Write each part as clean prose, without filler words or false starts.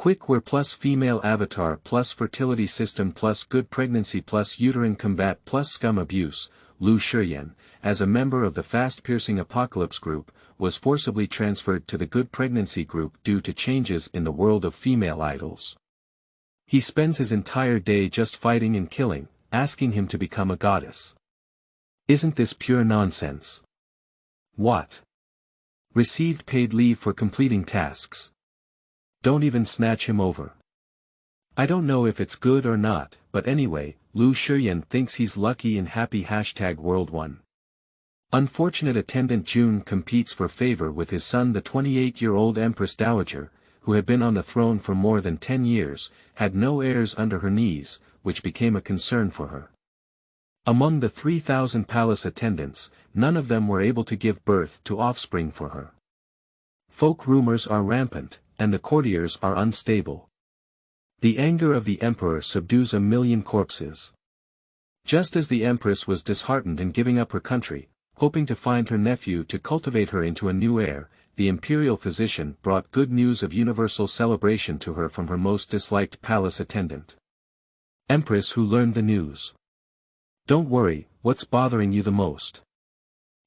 Quick wear+female avatar+fertility system+good pregnancy+uterine combat+scum abuse. Shiyan, as a member of the fast-piercing apocalypse group, was forcibly transferred to the good pregnancy group due to changes in the world of female idols. He spends his entire day just fighting and killing, asking him to become a goddess. Isn't this pure nonsense? What? Received paid leave for completing tasks. Don't even snatch him over. I don't know if it's good or not, but anyway, Shiyan thinks he's lucky and happy. #world1. Unfortunate Attendant Jun competes for favor with his son. The 28-year-old Empress Dowager, who had been on the throne for more than 10 years, had no heirs under her knees, which became a concern for her. Among the 3,000 palace attendants, none of them were able to give birth to offspring for her. Folk rumors are rampant, and the courtiers are unstable. The anger of the emperor subdues 1,000,000 corpses. Just as the empress was disheartened in giving up her country, hoping to find her nephew to cultivate her into a new heir, the imperial physician brought good news of universal celebration to her from her most disliked palace attendant. Empress who learned the news. Don't worry, what's bothering you the most?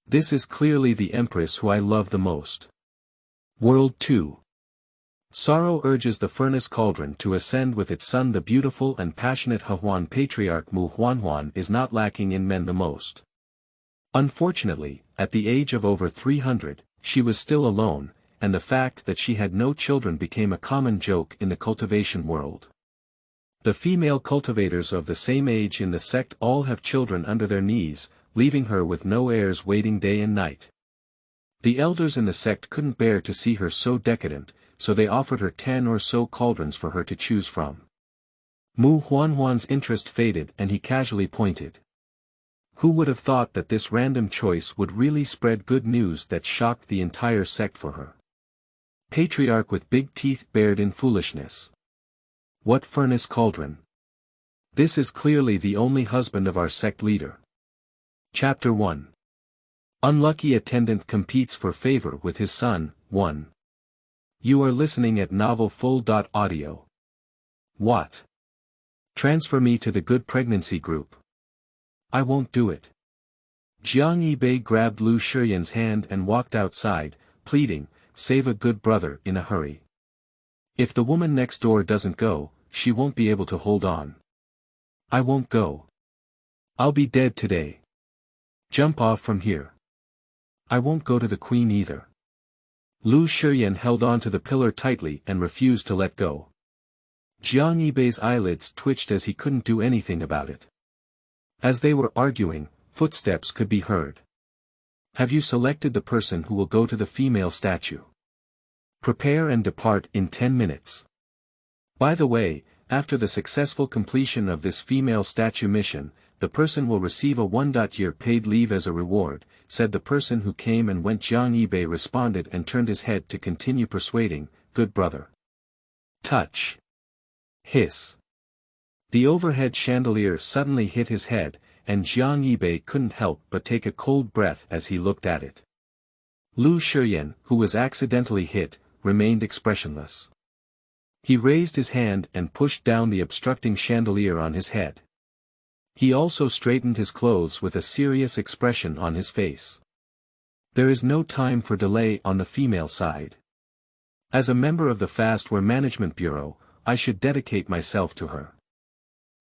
This is clearly the empress who I love the most. World.2. Sorrow urges the furnace cauldron to ascend with its son. The beautiful and passionate Hehuan Patriarch Mu Huanhuan is not lacking in men the most. Unfortunately, at the age of over 300, she was still alone, and the fact that she had no children became a common joke in the cultivation world. The female cultivators of the same age in the sect all have children under their knees, leaving her with no heirs waiting day and night. The elders in the sect couldn't bear to see her so decadent, so they offered her 10 or so cauldrons for her to choose from. Mu Huanhuan's interest faded and he casually pointed. Who would have thought that this random choice would really spread good news that shocked the entire sect for her? Patriarch with big teeth bared in foolishness. What furnace cauldron? This is clearly the only husband of our sect leader. Chapter 1. Unlucky attendant competes for favor with his son. 1. You are listening at novel full.audio. What? Transfer me to the good pregnancy group. I won't do it. Jiang grabbed Shiyan's hand and walked outside, pleading, save a good brother in a hurry. If the woman next door doesn't go, she won't be able to hold on. I won't go. I'll be dead today. Jump off from here. I won't go to the queen either. Shiyan held on to the pillar tightly and refused to let go. Jiang Yibei's eyelids twitched as he couldn't do anything about it. As they were arguing, footsteps could be heard. Have you selected the person who will go to the female statue? Prepare and depart in 10 minutes. By the way, after the successful completion of this female statue mission, the person will receive a 1-year paid leave as a reward, said the person who came and went. Jiang Yibei responded and turned his head to continue persuading, good brother. Touch. Hiss. The overhead chandelier suddenly hit his head, and Jiang Yibei couldn't help but take a cold breath as he looked at it. Shiyan, who was accidentally hit, remained expressionless. He raised his hand and pushed down the obstructing chandelier on his head. He also straightened his clothes with a serious expression on his face. There is no time for delay on the female side. As a member of the Fastware Management Bureau, I should dedicate myself to her.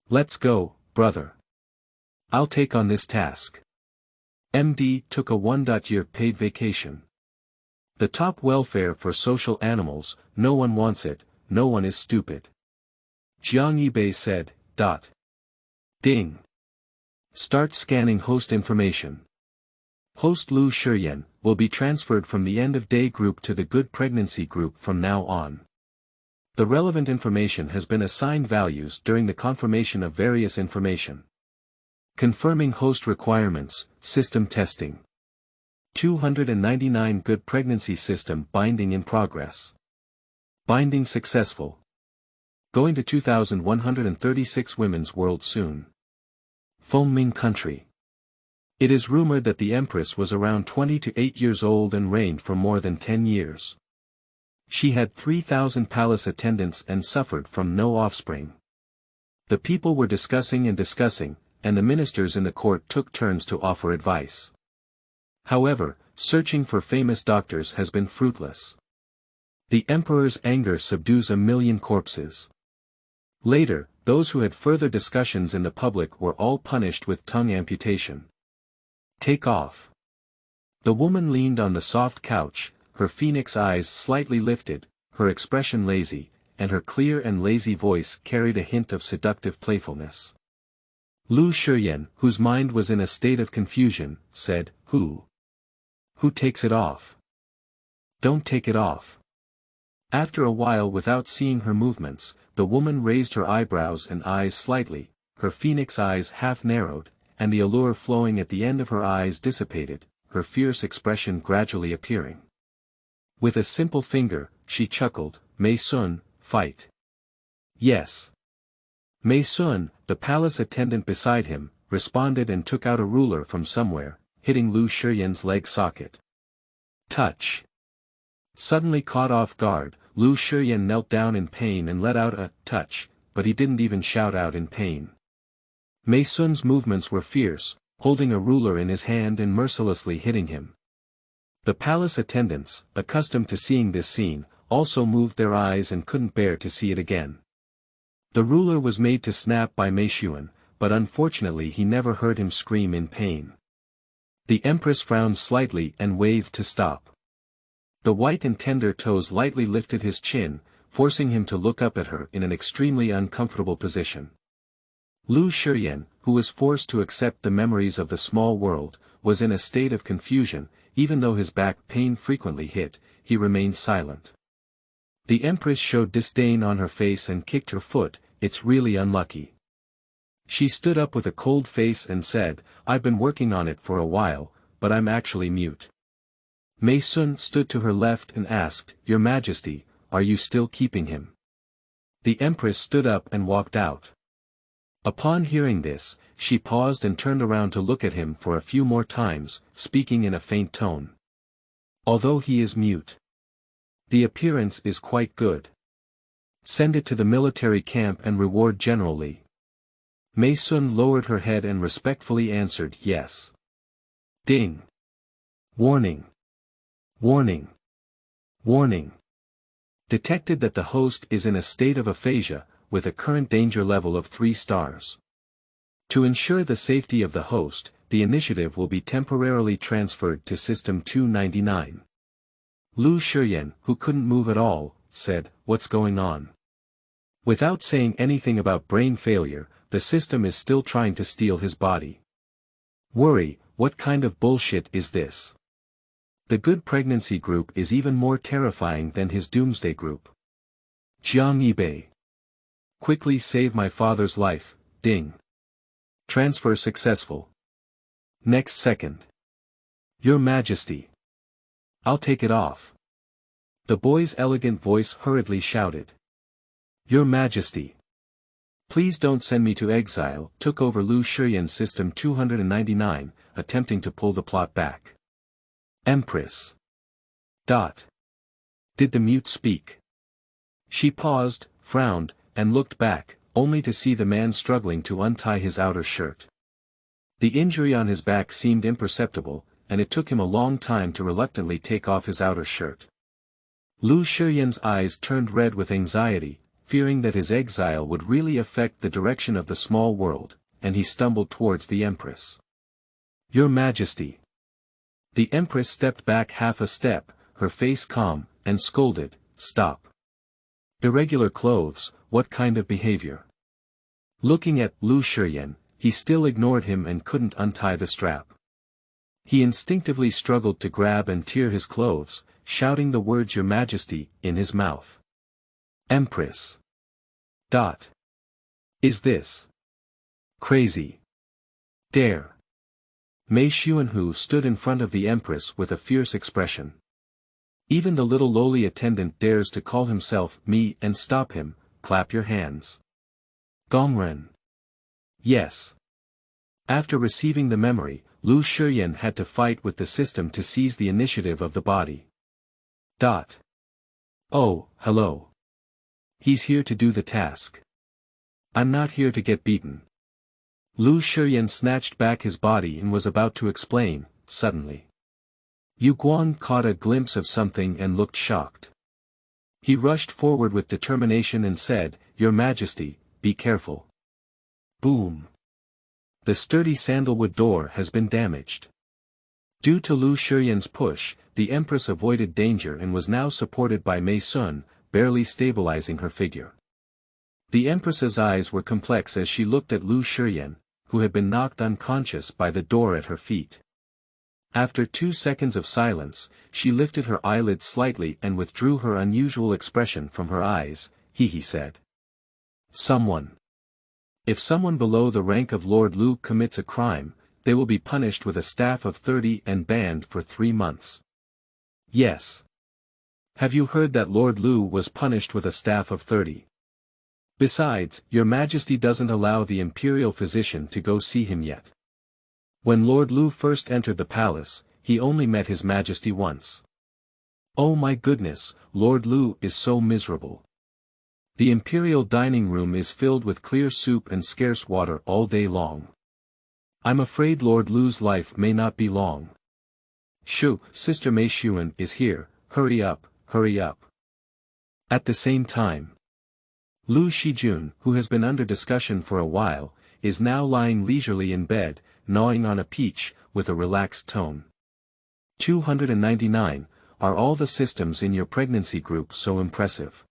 Let's go, brother. I'll take on this task. MD took a 1-year paid vacation. The top welfare for social animals, no one wants it, no one is stupid. Jiang Yibei said, Ding. Start scanning host information. Host Shiyan will be transferred from the end-of-day group to the good pregnancy group from now on. The relevant information has been assigned values during the confirmation of various information. Confirming host requirements, system testing. 299 good pregnancy system binding in progress. Binding successful. Going to 2,136 women's world soon. from.Mu country. It is rumored that the Empress was around 20 to 8 years old and reigned for more than 10 years. She had 3,000 palace attendants and suffered from no offspring. The people were discussing, and the ministers in the court took turns to offer advice. However, searching for famous doctors has been fruitless. The emperor's anger subdues 1,000,000 corpses. Later, those who had further discussions in the public were all punished with tongue amputation. Take off. The woman leaned on the soft couch, her phoenix eyes slightly lifted, her expression lazy, and her clear and lazy voice carried a hint of seductive playfulness. Lu Shiyan, whose mind was in a state of confusion, said, Who takes it off? Don't take it off. After a while, without seeing her movements, the woman raised her eyebrows and eyes slightly, her phoenix eyes half narrowed, and the allure flowing at the end of her eyes dissipated, her fierce expression gradually appearing. With a simple finger, she chuckled, Mei Sun, fight. Yes. Mei Sun, the palace attendant beside him, responded and took out a ruler from somewhere, hitting Lu Shiyan's leg socket. Touch. Suddenly caught off guard, Lu Shiyan knelt down in pain and let out a touch, but he didn't even shout out in pain. Mei Sun's movements were fierce, holding a ruler in his hand and mercilessly hitting him. The palace attendants, accustomed to seeing this scene, also moved their eyes and couldn't bear to see it again. The ruler was made to snap by Mei Xuan, but unfortunately he never heard him scream in pain. The Empress frowned slightly and waved to stop. The white and tender toes lightly lifted his chin, forcing him to look up at her in an extremely uncomfortable position. Lu Shiyan, who was forced to accept the memories of the small world, was in a state of confusion. Even though his back pain frequently hit, he remained silent. The Empress showed disdain on her face and kicked her foot, It's really unlucky. She stood up with a cold face and said, I've been working on it for a while, but I'm actually mute. Mei Sun stood to her left and asked, Your Majesty, are you still keeping him? The Empress stood up and walked out. Upon hearing this, she paused and turned around to look at him for a few more times, speaking in a faint tone. Although he is mute, the appearance is quite good. Send it to the military camp and reward generally. Mei Sun lowered her head and respectfully answered yes. Ding. Warning. Warning. Warning. Detected that the host is in a state of aphasia, with a current danger level of 3 stars. To ensure the safety of the host, the initiative will be temporarily transferred to System 299. Lu Shiyan, who couldn't move at all, said, What's going on? Without saying anything about brain failure, the system is still trying to steal his body. Worry, what kind of bullshit is this? The good pregnancy group is even more terrifying than his doomsday group. Jiang Yibei. Quickly save my father's life, ding. Transfer successful. Next second. Your Majesty. I'll take it off. The boy's elegant voice hurriedly shouted. Your Majesty. Please don't send me to exile, took over Lu Shiyan's System 299, attempting to pull the plot back. Empress. Did the mute speak? She paused, frowned, and looked back, only to see the man struggling to untie his outer shirt. The injury on his back seemed imperceptible, and it took him a long time to reluctantly take off his outer shirt. Lu Shiyan's eyes turned red with anxiety, fearing that his exile would really affect the direction of the small world, and he stumbled towards the Empress. Your Majesty. The Empress stepped back half a step, her face calm, and scolded, Stop. Irregular clothes, what kind of behavior? Looking at Lu Shiyan, he still ignored him and couldn't untie the strap. He instinctively struggled to grab and tear his clothes, shouting the words Your Majesty in his mouth. Empress. Is this crazy? Dare. Mei Xuanhu stood in front of the Empress with a fierce expression. Even the little lowly attendant dares to call himself me and stop him, clap your hands. Gongren. Yes. After receiving the memory, Lu Shiyan had to fight with the system to seize the initiative of the body. Oh, hello. He's here to do the task. I'm not here to get beaten. Lu Shiyan snatched back his body and was about to explain, suddenly. Yu Guan caught a glimpse of something and looked shocked. He rushed forward with determination and said, Your Majesty, be careful. Boom. The sturdy sandalwood door has been damaged. Due to Lu Shiyan's push, the Empress avoided danger and was now supported by Mei Sun, barely stabilizing her figure. The Empress's eyes were complex as she looked at Lu Shiyan, who had been knocked unconscious by the door at her feet. After 2 seconds of silence, she lifted her eyelids slightly and withdrew her unusual expression from her eyes. He said. Someone. If someone below the rank of Lord Lu commits a crime, they will be punished with a staff of 30 and banned for 3 months. Yes. Have you heard that Lord Lu was punished with a staff of 30? Besides, Your Majesty doesn't allow the imperial physician to go see him yet. When Lord Lu first entered the palace, he only met His Majesty once. Oh my goodness, Lord Lu is so miserable. The imperial dining room is filled with clear soup and scarce water all day long. I'm afraid Lord Lu's life may not be long. Shoo, Sister Mei Xuan is here, hurry up, hurry up. At the same time, Lu Shijun, who has been under discussion for a while, is now lying leisurely in bed, gnawing on a peach, with a relaxed tone. 299, are all the systems in your pregnancy group so impressive?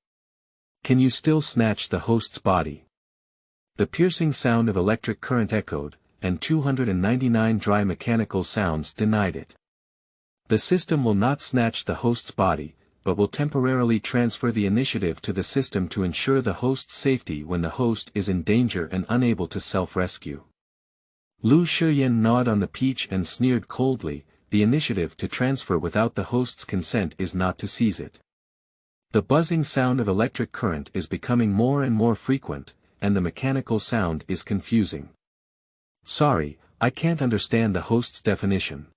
Can you still snatch the host's body? The piercing sound of electric current echoed, and 299 dry mechanical sounds denied it. The system will not snatch the host's body, but will temporarily transfer the initiative to the system to ensure the host's safety when the host is in danger and unable to self-rescue. Lu Shiyan gnawed on the peach and sneered coldly, the initiative to transfer without the host's consent is not to seize it. The buzzing sound of electric current is becoming more and more frequent, and the mechanical sound is confusing. Sorry, I can't understand the host's definition.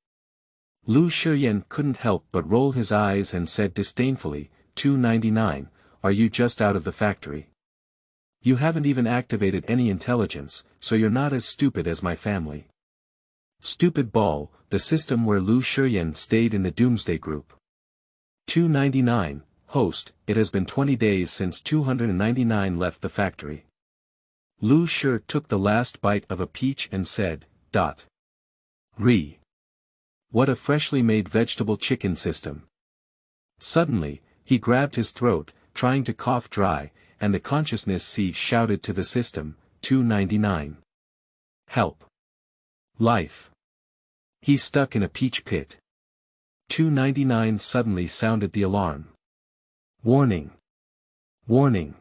Lu Shiyan couldn't help but roll his eyes and said disdainfully, 299, are you just out of the factory? You haven't even activated any intelligence, so you're not as stupid as my family. Stupid ball, the system where Lu Shiyan stayed in the Doomsday Group. 299, host, it has been 20 days since 299 left the factory. Lu Shi took the last bite of a peach and said, What a freshly made vegetable chicken system. Suddenly, he grabbed his throat, trying to cough dry, and the consciousness C shouted to the system, 299. Help. Life. He's stuck in a peach pit. 299 suddenly sounded the alarm. Warning. Warning.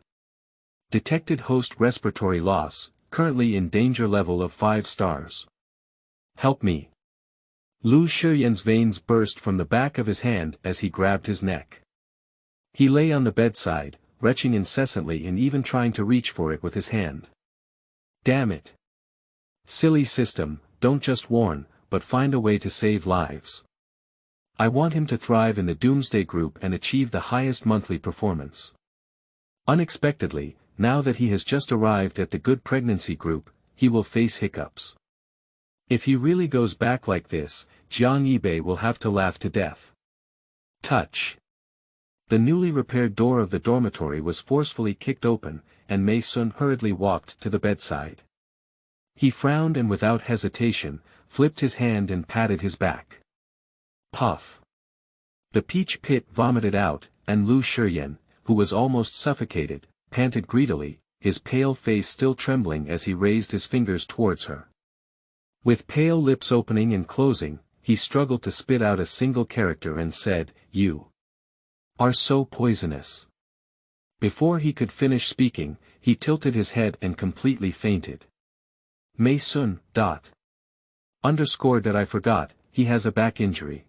Detected host respiratory loss, currently in danger level of 5 stars. Help me. Lu Shiyan's veins burst from the back of his hand as he grabbed his neck. He lay on the bedside, retching incessantly and even trying to reach for it with his hand. Damn it. Silly system, don't just warn, but find a way to save lives. I want him to thrive in the Doomsday Group and achieve the highest monthly performance. Unexpectedly, now that he has just arrived at the Good Pregnancy Group, he will face hiccups. If he really goes back like this, Jiang Yibei will have to laugh to death. Touch. The newly repaired door of the dormitory was forcefully kicked open, and Mei Sun hurriedly walked to the bedside. He frowned and without hesitation, flipped his hand and patted his back. Puff. The peach pit vomited out, and Lu Shiyan, who was almost suffocated, panted greedily, his pale face still trembling as he raised his fingers towards her. With pale lips opening and closing, he struggled to spit out a single character and said, You are so poisonous. Before he could finish speaking, he tilted his head and completely fainted. Mei Sun, Underscored that I forgot, he has a back injury.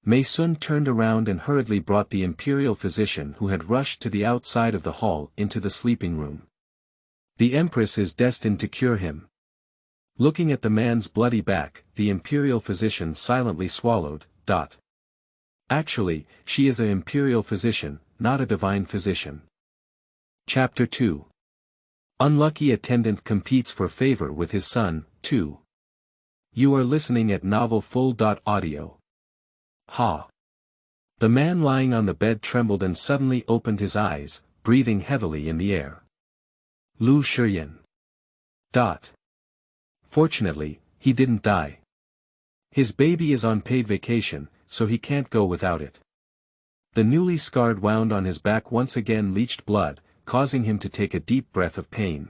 Mei Sun turned around and hurriedly brought the imperial physician who had rushed to the outside of the hall into the sleeping room. The Empress is destined to cure him. Looking at the man's bloody back, the imperial physician silently swallowed, Actually, she is an imperial physician, not a divine physician. Chapter 2. Unlucky attendant competes for favor with his son, 2. You are listening at novel full.audio. Ha. The man lying on the bed trembled and suddenly opened his eyes, breathing heavily in the air. Lu Shiyan. Fortunately, he didn't die. His baby is on paid vacation, so he can't go without it. The newly scarred wound on his back once again leached blood, causing him to take a deep breath of pain.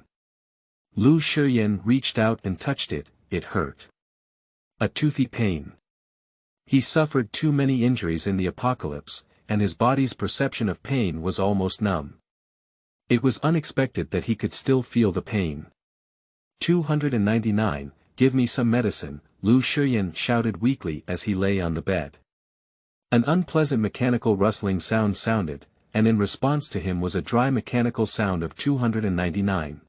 Lu Shiyan reached out and touched it, it hurt. A toothy pain. He suffered too many injuries in the apocalypse, and his body's perception of pain was almost numb. It was unexpected that he could still feel the pain. 299, give me some medicine, Lu Shiyan shouted weakly as he lay on the bed. An unpleasant mechanical rustling sound sounded, and in response to him was a dry mechanical sound of 299.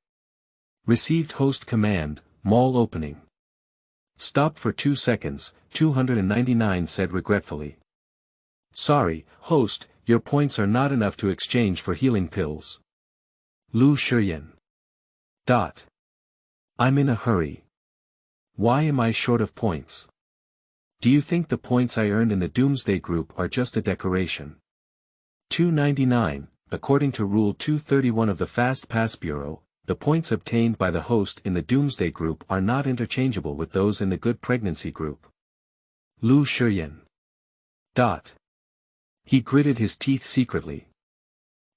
Received host command, mall opening. Stopped for 2 seconds, 299 said regretfully. Sorry, host, your points are not enough to exchange for healing pills. Lu Shiyan. I'm in a hurry. Why am I short of points? Do you think the points I earned in the Doomsday group are just a decoration? 299, according to Rule 231 of the Fast Pass Bureau, the points obtained by the host in the Doomsday group are not interchangeable with those in the Good Pregnancy group. Lu Shiyan. He gritted his teeth secretly.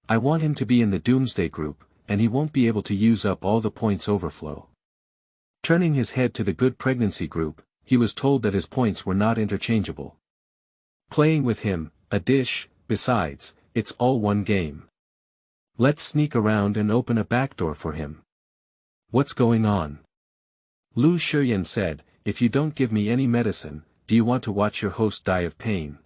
I want him to be in the Doomsday group, and he won't be able to use up all the points overflow. Turning his head to the Good Pregnancy group, he was told that his points were not interchangeable. Playing with him, a dish, besides, it's all one game. Let's sneak around and open a backdoor for him. What's going on? Lu Shiyan said, if you don't give me any medicine, do you want to watch your host die of pain?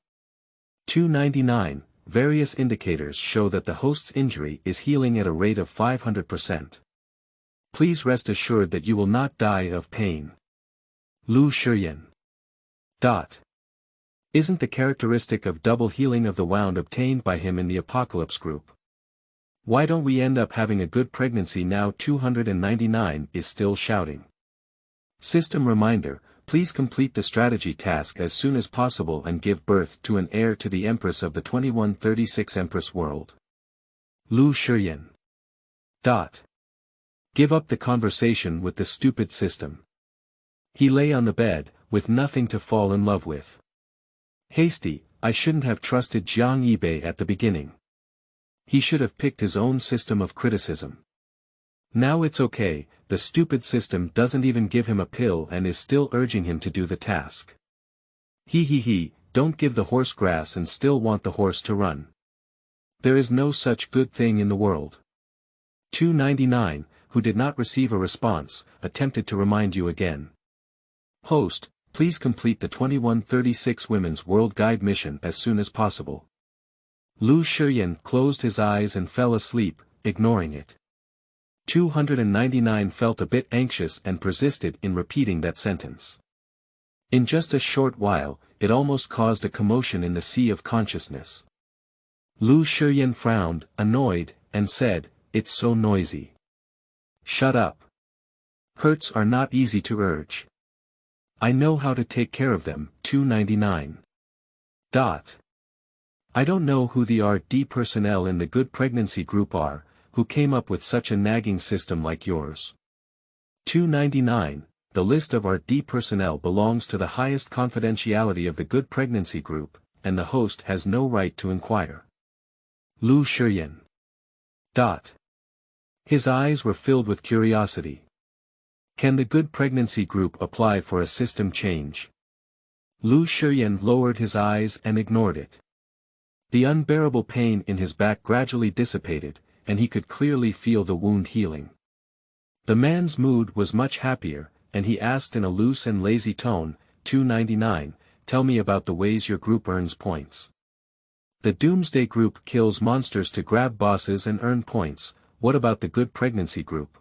299, various indicators show that the host's injury is healing at a rate of 500%. Please rest assured that you will not die of pain. Lu Shiyan. Isn't the characteristic of double healing of the wound obtained by him in the Apocalypse group? Why don't we end up having a good pregnancy now? 299 is still shouting. System reminder, please complete the strategy task as soon as possible and give birth to an heir to the Empress of the 2136 Empress world. Lu Shiyan. Give up the conversation with the stupid system. He lay on the bed, with nothing to fall in love with. Hasty, I shouldn't have trusted Jiang Yibei at the beginning. He should have picked his own system of criticism. Now it's okay, the stupid system doesn't even give him a pill and is still urging him to do the task. He, don't give the horse grass and still want the horse to run. There is no such good thing in the world. 299, who did not receive a response, attempted to remind you again. Host, please complete the 2136 Women's World Guide mission as soon as possible. Lu Shiyan closed his eyes and fell asleep, ignoring it. 299 felt a bit anxious and persisted in repeating that sentence. In just a short while, it almost caused a commotion in the sea of consciousness. Lu Shiyan frowned, annoyed, and said, "It's so noisy." "Shut up. Hurts are not easy to urge. I know how to take care of them." 299. I don't know who the R.D. personnel in the Good Pregnancy group are, who came up with such a nagging system like yours. 299, the list of R.D. personnel belongs to the highest confidentiality of the Good Pregnancy group, and the host has no right to inquire. Lu Shiyan. His eyes were filled with curiosity. Can the Good Pregnancy group apply for a system change? Lu Shiyan lowered his eyes and ignored it. The unbearable pain in his back gradually dissipated, and he could clearly feel the wound healing. The man's mood was much happier, and he asked in a loose and lazy tone, 299, tell me about the ways your group earns points. The Doomsday group kills monsters to grab bosses and earn points. What about the Good Pregnancy group?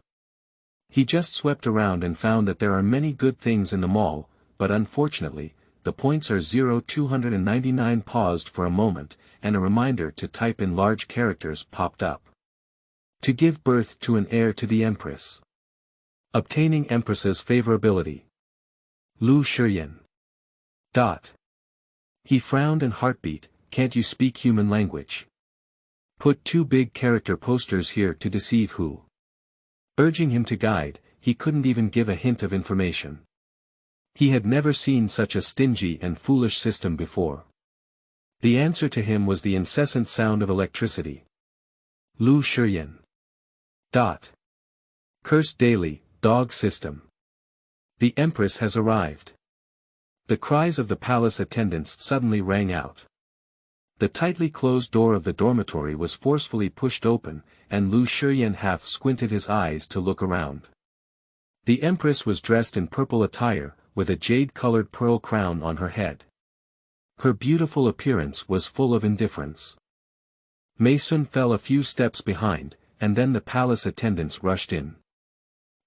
He just swept around and found that there are many good things in the mall, but unfortunately, the points are 0. 299 paused for a moment, and a reminder to type in large characters popped up. To give birth to an heir to the Empress. Obtaining Empress's favorability. Lu Shiyan. He frowned and heartbeat, can't you speak human language? Put 2 big character posters here to deceive who? Urging him to guide, he couldn't even give a hint of information. He had never seen such a stingy and foolish system before. The answer to him was the incessant sound of electricity. Lu Shiyan. Curse daily, dog system. The Empress has arrived. The cries of the palace attendants suddenly rang out. The tightly closed door of the dormitory was forcefully pushed open, and Lu Shiyan half squinted his eyes to look around. The Empress was dressed in purple attire, with a jade-colored pearl crown on her head. Her beautiful appearance was full of indifference. Mei-sun fell a few steps behind, and then the palace attendants rushed in.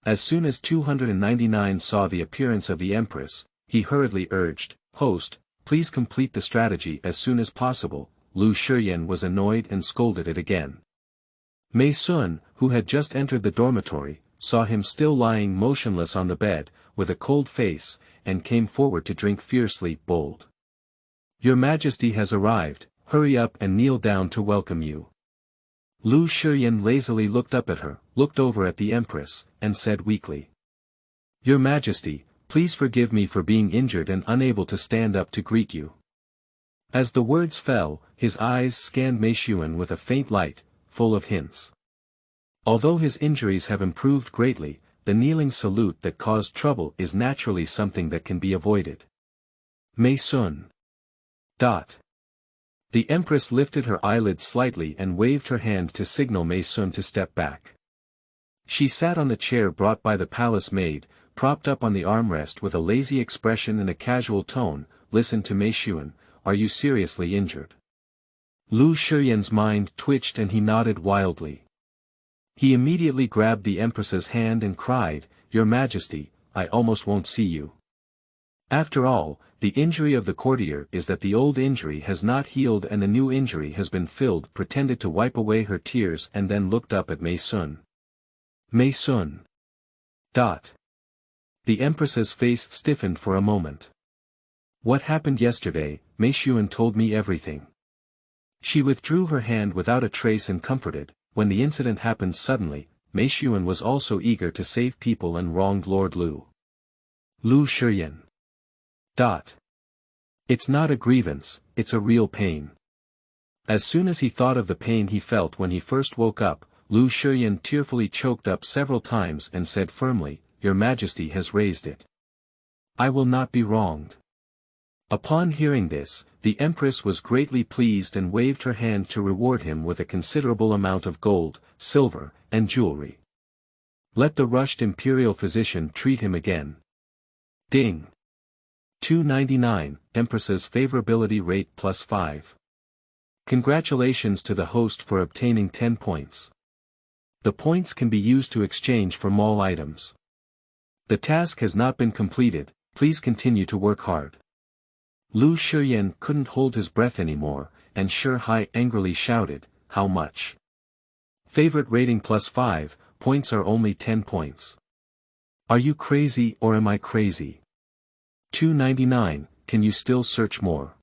As soon as 299 saw the appearance of the Empress, he hurriedly urged, "Host, please complete the strategy as soon as possible." Lu Shiyan was annoyed and scolded it again. Mei-sun, who had just entered the dormitory, saw him still lying motionless on the bed, with a cold face, and came forward to drink fiercely, bold. "Your Majesty has arrived, hurry up and kneel down to welcome you." Lu Shiyan lazily looked up at her, looked over at the Empress, and said weakly, "Your Majesty, please forgive me for being injured and unable to stand up to greet you." As the words fell, his eyes scanned Mei-sun with a faint light, full of hints. Although his injuries have improved greatly, the kneeling salute that caused trouble is naturally something that can be avoided. Mei-sun. The Empress lifted her eyelids slightly and waved her hand to signal Mei-sun to step back. She sat on the chair brought by the palace maid, propped up on the armrest with a lazy expression and a casual tone. "Listen to Mei-sun, are you seriously injured?" Lu Shiyan's mind twitched and he nodded wildly. He immediately grabbed the Empress's hand and cried, "Your Majesty, I almost won't see you." After all, the injury of the courtier is that the old injury has not healed and the new injury has been filled. Pretended to wipe away her tears and then looked up at Mei-sun. Mei-sun. The Empress's face stiffened for a moment. "What happened yesterday? Mei-sun told me everything." She withdrew her hand without a trace and comforted. When the incident happened suddenly, Mei-sun was also eager to save people and wronged Lord Lu. Lu Shiyan. It's not a grievance, it's a real pain. As soon as he thought of the pain he felt when he first woke up, Lu Shiyan tearfully choked up several times and said firmly, "Your Majesty has raised it. I will not be wronged." Upon hearing this, the Empress was greatly pleased and waved her hand to reward him with a considerable amount of gold, silver, and jewelry. Let the rushed imperial physician treat him again. Ding. 299, Empress's favorability rate +5. Congratulations to the host for obtaining 10 points. The points can be used to exchange for mall items. The task has not been completed, please continue to work hard. Lu Shiyan couldn't hold his breath anymore, and He angrily shouted, "How much?" Favorite rating +5, points are only 10 points. Are you crazy or am I crazy? 299, can you still search more?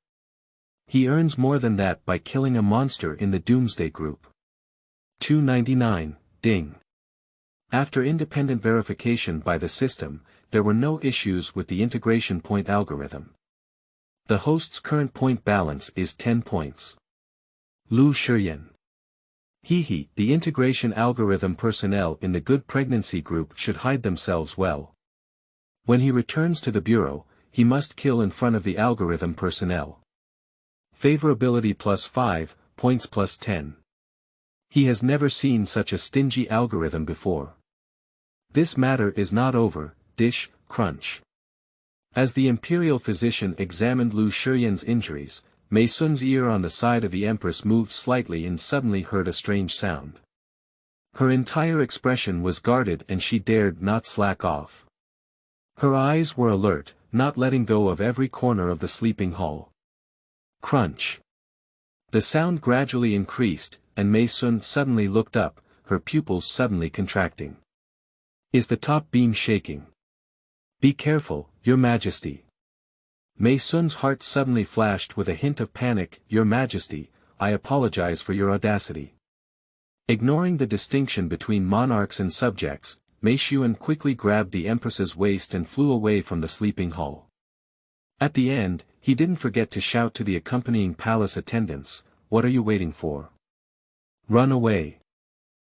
He earns more than that by killing a monster in the Doomsday group. 299, ding. After independent verification by the system, there were no issues with the integration point algorithm. The host's current point balance is 10 points. Lu Shiyan. He, the integration algorithm personnel in the good pregnancy group should hide themselves well. When he returns to the bureau, he must kill in front of the algorithm personnel. Favorability +5, points +10. He has never seen such a stingy algorithm before. This matter is not over, dish, crunch. As the imperial physician examined Lu Shiyan's injuries, Mei-sun's ear on the side of the Empress moved slightly and suddenly heard a strange sound. Her entire expression was guarded and she dared not slack off. Her eyes were alert, not letting go of every corner of the sleeping hall. Crunch. The sound gradually increased, and Mei Sun suddenly looked up, her pupils suddenly contracting. Is the top beam shaking? Be careful, Your Majesty. Mei Sun's heart suddenly flashed with a hint of panic. Your Majesty, I apologize for your audacity. Ignoring the distinction between monarchs and subjects, Mei Shiyan quickly grabbed the Empress's waist and flew away from the sleeping hall. At the end, he didn't forget to shout to the accompanying palace attendants, what are you waiting for? Run away.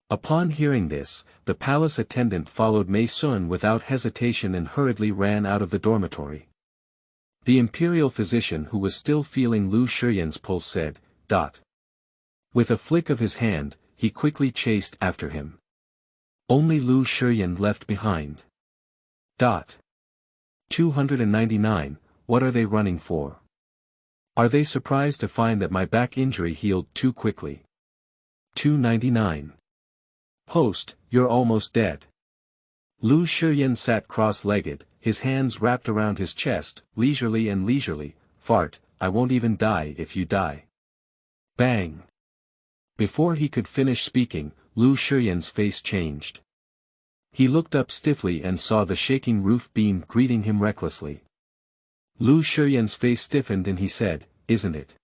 Upon hearing this, the palace attendant followed Mei Sun without hesitation and hurriedly ran out of the dormitory. The imperial physician who was still feeling Lu Shiyan's pulse said, With a flick of his hand, he quickly chased after him. Only Lu Shiyan left behind. 299, what are they running for? Are they surprised to find that my back injury healed too quickly? 299. Host, you're almost dead. Lu Shiyan sat cross-legged, his hands wrapped around his chest, leisurely, fart, I won't even die if you die. Bang! Before he could finish speaking, Lu Shiyan's face changed. He looked up stiffly and saw the shaking roof beam greeting him recklessly. Lu Shiyan's face stiffened and he said, Isn't it?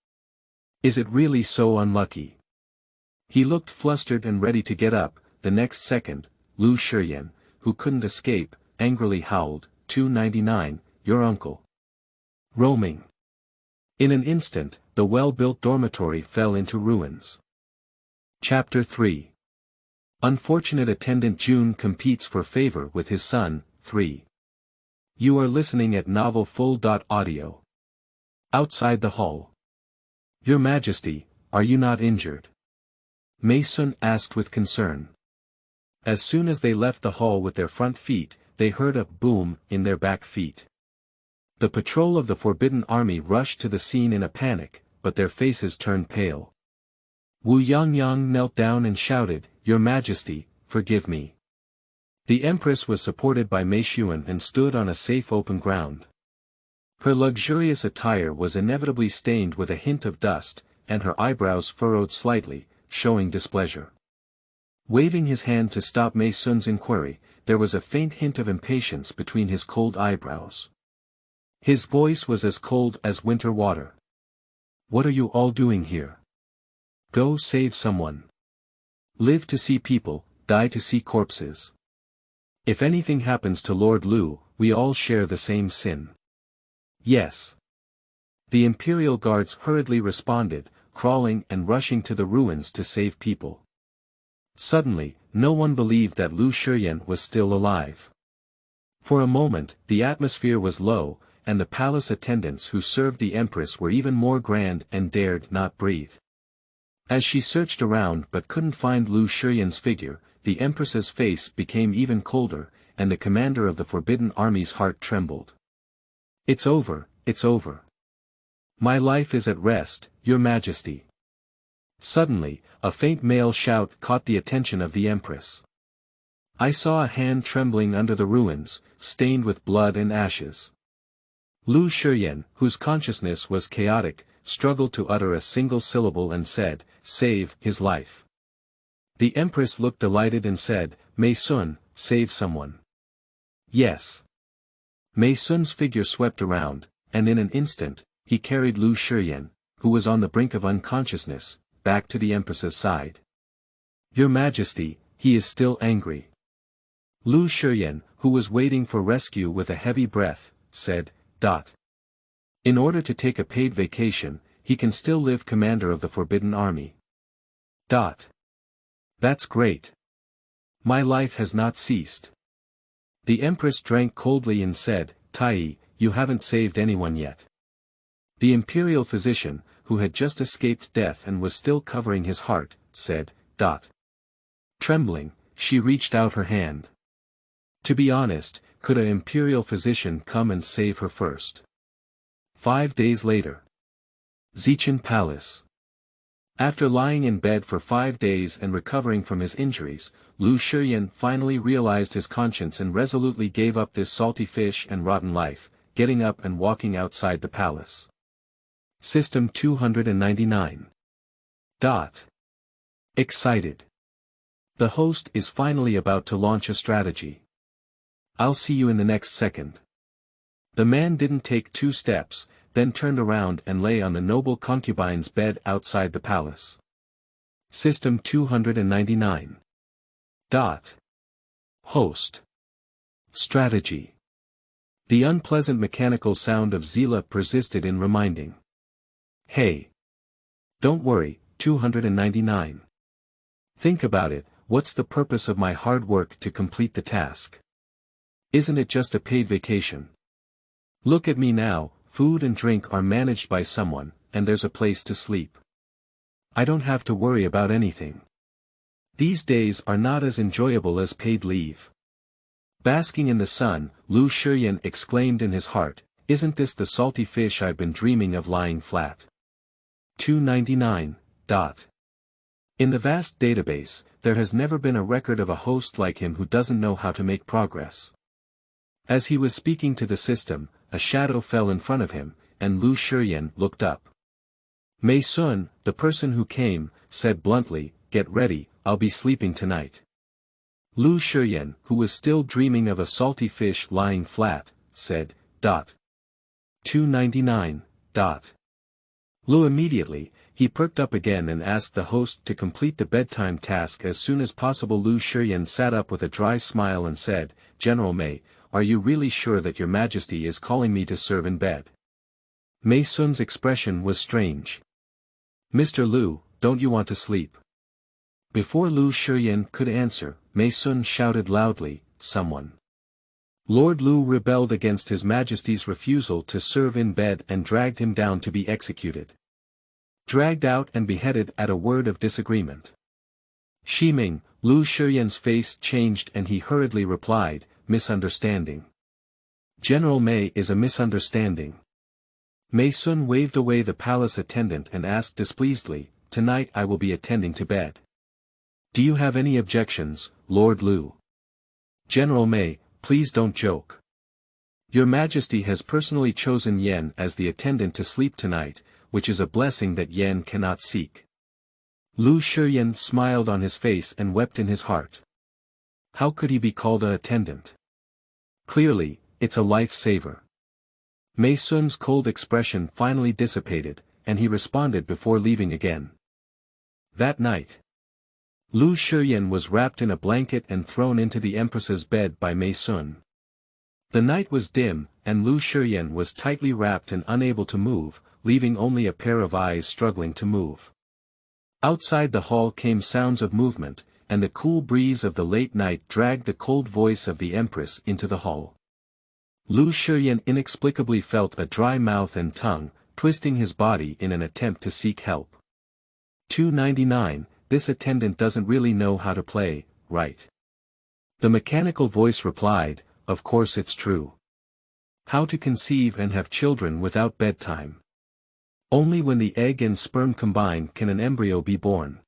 Is it really so unlucky? He looked flustered and ready to get up. The next second, Lu Shiyan, who couldn't escape, angrily howled, 299, your uncle. Roaming. In an instant, the well-built dormitory fell into ruins. Chapter 3. Unfortunate Attendant Jun competes for favor with his son, 3. You are listening at novel full.audio. Outside the hall. Your Majesty, are you not injured? Mei Sun asked with concern. As soon as they left the hall with their front feet, they heard a boom in their back feet. The patrol of the Forbidden Army rushed to the scene in a panic, but their faces turned pale. Wu Yangyang knelt down and shouted, Your Majesty, forgive me. The Empress was supported by Mei Shiyan and stood on a safe open ground. Her luxurious attire was inevitably stained with a hint of dust, and her eyebrows furrowed slightly, showing displeasure. Waving his hand to stop Mei Sun's inquiry, there was a faint hint of impatience between his cold eyebrows. His voice was as cold as winter water. What are you all doing here? Go save someone. Live to see people, die to see corpses. If anything happens to Lord Lu, we all share the same sin. Yes. The imperial guards hurriedly responded, crawling and rushing to the ruins to save people. Suddenly, no one believed that Lu Shiyan was still alive. For a moment, the atmosphere was low, and the palace attendants who served the Empress were even more grand and dared not breathe. As she searched around but couldn't find Lu Shiyan's figure, the Empress's face became even colder, and the commander of the Forbidden Army's heart trembled. It's over, it's over. My life is at rest, Your Majesty. Suddenly, a faint male shout caught the attention of the Empress. I saw a hand trembling under the ruins, stained with blood and ashes. Lu Shiyan, whose consciousness was chaotic, struggled to utter a single syllable and said, Save his life. The Empress looked delighted and said, Mei Sun, save someone. Yes. Mei Sun's figure swept around, and in an instant, he carried Lu Shiyan, who was on the brink of unconsciousness, back to the Empress's side. Your Majesty, he is still angry. Lu Shiyan, who was waiting for rescue with a heavy breath, said, In order to take a paid vacation, he can still live commander of the Forbidden Army. That's great. My life has not ceased. The Empress drank coldly and said, Tai, you haven't saved anyone yet. The imperial physician, who had just escaped death and was still covering his heart, said, Trembling, she reached out her hand. To be honest, could an imperial physician come and save her first? 5 days later. Xichen Palace. After lying in bed for 5 days and recovering from his injuries, Lu Shiyan finally realized his conscience and resolutely gave up this salty fish and rotten life, getting up and walking outside the palace. System 299. Excited. The host is finally about to launch a strategy. I'll see you in the next second. The man didn't take 2 steps, then turned around and lay on the noble concubine's bed outside the palace. System 299. Host. Strategy. The unpleasant mechanical sound of Zila persisted in reminding. Hey. Don't worry, 299. Think about it, what's the purpose of my hard work to complete the task? Isn't it just a paid vacation? Look at me now, food and drink are managed by someone, and there's a place to sleep. I don't have to worry about anything. These days are not as enjoyable as paid leave. Basking in the sun, Lu Shiyan exclaimed in his heart, isn't this the salty fish I've been dreaming of lying flat? 299. In the vast database, there has never been a record of a host like him who doesn't know how to make progress. As he was speaking to the system, a shadow fell in front of him, and Lu Shiyan looked up. Mei Sun, the person who came, said bluntly, get ready, I'll be sleeping tonight. Lu Shiyan, who was still dreaming of a salty fish lying flat, said, 299. Lu immediately, he perked up again and asked the host to complete the bedtime task as soon as possible. Lu Shiyan sat up with a dry smile and said, General Mei, are you really sure that your majesty is calling me to serve in bed? Mei Sun's expression was strange. Mr. Lu, don't you want to sleep? Before Lu Shiyan could answer, Mei Sun shouted loudly, someone. Lord Lu rebelled against His Majesty's refusal to serve in bed and dragged him down to be executed. Dragged out and beheaded at a word of disagreement. Shiming, Lu Shiyan's face changed and he hurriedly replied, misunderstanding. General Mei is a misunderstanding. Mei Sun waved away the palace attendant and asked displeasedly, tonight I will be attending to bed. Do you have any objections, Lord Lu? General Mei, please don't joke. Your Majesty has personally chosen Yan as the attendant to sleep tonight, which is a blessing that Yan cannot seek. Lu Shiyan smiled on his face and wept in his heart. How could he be called an attendant? Clearly, it's a life-saver. Mei Sun's cold expression finally dissipated, and he responded before leaving again. That night, Lu Shiyan was wrapped in a blanket and thrown into the Empress's bed by Mei Sun. The night was dim, and Lu Shiyan was tightly wrapped and unable to move, leaving only a pair of eyes struggling to move. Outside the hall came sounds of movement, and the cool breeze of the late night dragged the cold voice of the Empress into the hall. Lu Shiyan inexplicably felt a dry mouth and tongue, twisting his body in an attempt to seek help. 299, this attendant doesn't really know how to play, right? The mechanical voice replied, of course it's true. How to conceive and have children without bedtime? Only when the egg and sperm combine can an embryo be born.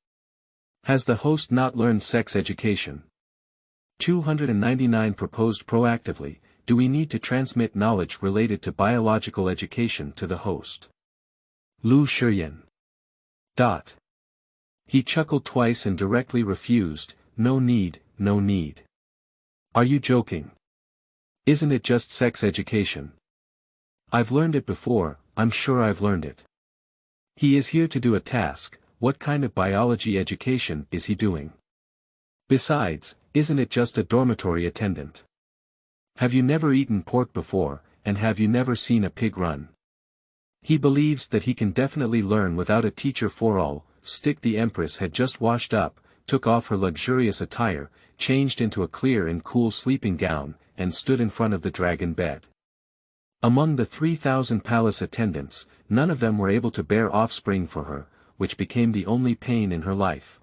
Has the host not learned sex education? 299 proposed proactively, do we need to transmit knowledge related to biological education to the host? Lu Shiyan. He chuckled twice and directly refused, no need, no need. Are you joking? Isn't it just sex education? I've learned it before, I'm sure I've learned it. He is here to do a task, what kind of biology education is he doing? Besides, isn't it just a dormitory attendant? Have you never eaten pork before, and have you never seen a pig run? He believes that he can definitely learn without a teacher for all. The Empress had just washed up, took off her luxurious attire, changed into a clear and cool sleeping gown, and stood in front of the dragon bed. Among the 3,000 palace attendants, none of them were able to bear offspring for her, which became the only pain in her life.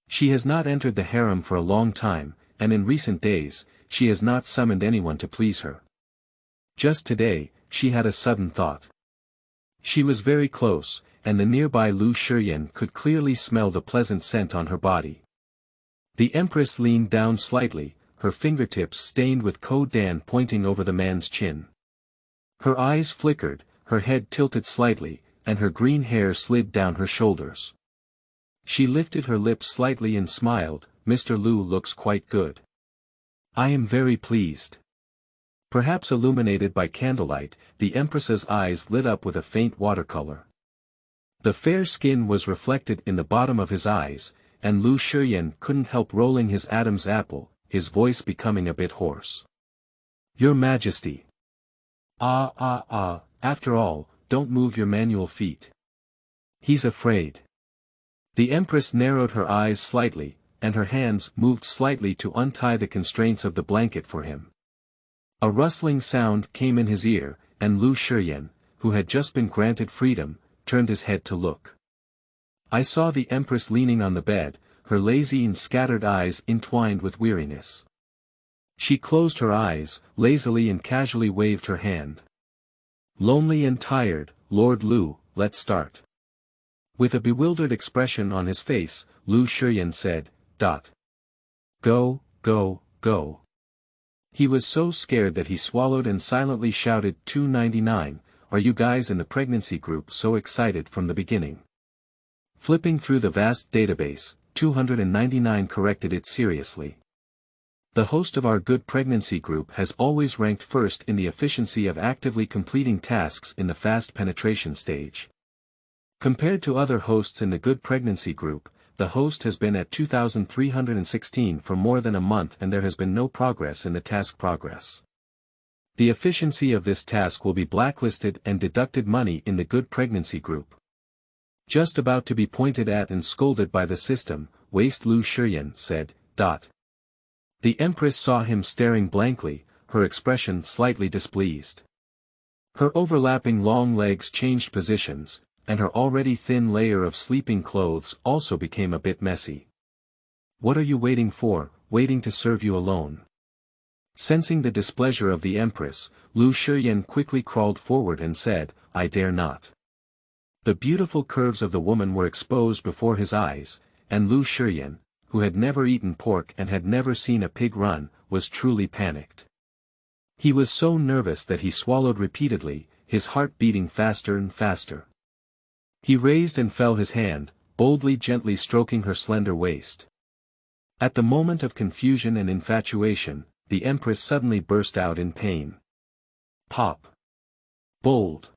She has not entered the harem for a long time, and in recent days, she has not summoned anyone to please her. Just today, she had a sudden thought. She was very close, and the nearby Lu Shiyan could clearly smell the pleasant scent on her body. The Empress leaned down slightly, her fingertips stained with Ko-Dan pointing over the man's chin. Her eyes flickered, her head tilted slightly, and her green hair slid down her shoulders. She lifted her lips slightly and smiled, Mr. Lu looks quite good. I am very pleased. Perhaps illuminated by candlelight, the Empress's eyes lit up with a faint watercolor. The fair skin was reflected in the bottom of his eyes, and Lu Shiyan couldn't help rolling his Adam's apple, his voice becoming a bit hoarse. Your Majesty. After all, don't move your manual feet. He's afraid. The Empress narrowed her eyes slightly, and her hands moved slightly to untie the constraints of the blanket for him. A rustling sound came in his ear, and Lu Shiyan, who had just been granted freedom, turned his head to look. I saw the Empress leaning on the bed, her lazy and scattered eyes entwined with weariness. She closed her eyes, lazily and casually waved her hand. Lonely and tired, Lord Lu, let's start. With a bewildered expression on his face, Lu Shiyan said, Go, go, go. He was so scared that he swallowed and silently shouted 299, are you guys in the pregnancy group so excited from the beginning? Flipping through the vast database, 299 corrected it seriously. The host of our good pregnancy group has always ranked first in the efficiency of actively completing tasks in the fast penetration stage. Compared to other hosts in the good pregnancy group, the host has been at 2,316 for more than a month and there has been no progress in the task progress. The efficiency of this task will be blacklisted and deducted money in the good pregnancy group. Just about to be pointed at and scolded by the system, waste Lu Shiyan said, The Empress saw him staring blankly, her expression slightly displeased. Her overlapping long legs changed positions, and her already thin layer of sleeping clothes also became a bit messy. What are you waiting for, waiting to serve you alone? Sensing the displeasure of the Empress, Lu Shiyan quickly crawled forward and said, I dare not. The beautiful curves of the woman were exposed before his eyes, and Lu Shiyan, who had never eaten pork and had never seen a pig run, was truly panicked. He was so nervous that he swallowed repeatedly, his heart beating faster and faster. He raised and fell his hand, boldly gently stroking her slender waist. At the moment of confusion and infatuation, the Empress suddenly burst out in pain. Pop. Bold.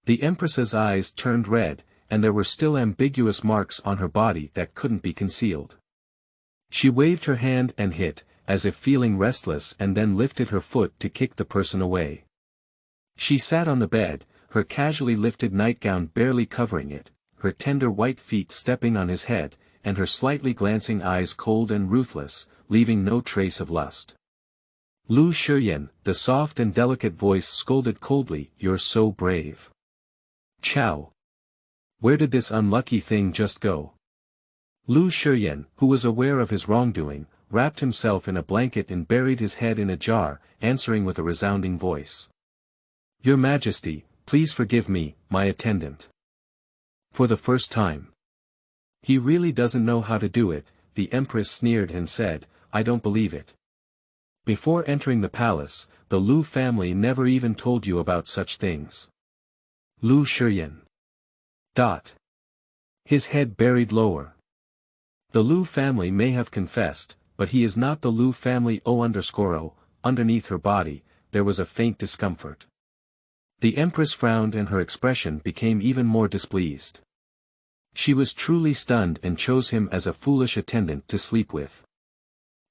The Empress's eyes turned red, and there were still ambiguous marks on her body that couldn't be concealed. She waved her hand and hit, as if feeling restless, and then lifted her foot to kick the person away. She sat on the bed, her casually lifted nightgown barely covering it, her tender white feet stepping on his head, and her slightly glancing eyes cold and ruthless, leaving no trace of lust. Lu Shiyan, the soft and delicate voice scolded coldly, You're so brave. Chow. Where did this unlucky thing just go? Lu Shiyan, who was aware of his wrongdoing, wrapped himself in a blanket and buried his head in a jar, answering with a resounding voice. Your Majesty, please forgive me, my attendant. For the first time. He really doesn't know how to do it, the Empress sneered and said, I don't believe it. Before entering the palace, the Lu family never even told you about such things. Lu Shiyan. His head buried lower. The Lu family may have confessed, but he is not the Lu family. O_O. Underneath her body, there was a faint discomfort. The Empress frowned and her expression became even more displeased. She was truly stunned and chose him as a foolish attendant to sleep with.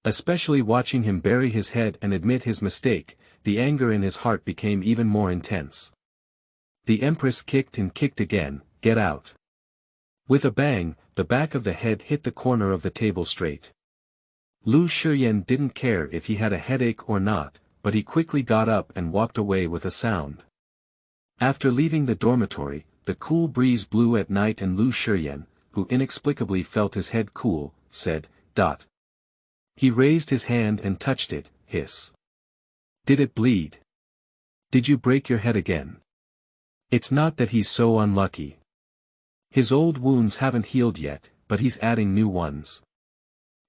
Especially watching him bury his head and admit his mistake, the anger in his heart became even more intense. The Empress kicked and kicked again, get out. With a bang, the back of the head hit the corner of the table straight. Lu Shiyan didn't care if he had a headache or not, but he quickly got up and walked away with a sound. After leaving the dormitory, the cool breeze blew at night and Lu Shiyan, who inexplicably felt his head cool, said, He raised his hand and touched it, hiss. Did it bleed? Did you break your head again? It's not that he's so unlucky. His old wounds haven't healed yet, but he's adding new ones.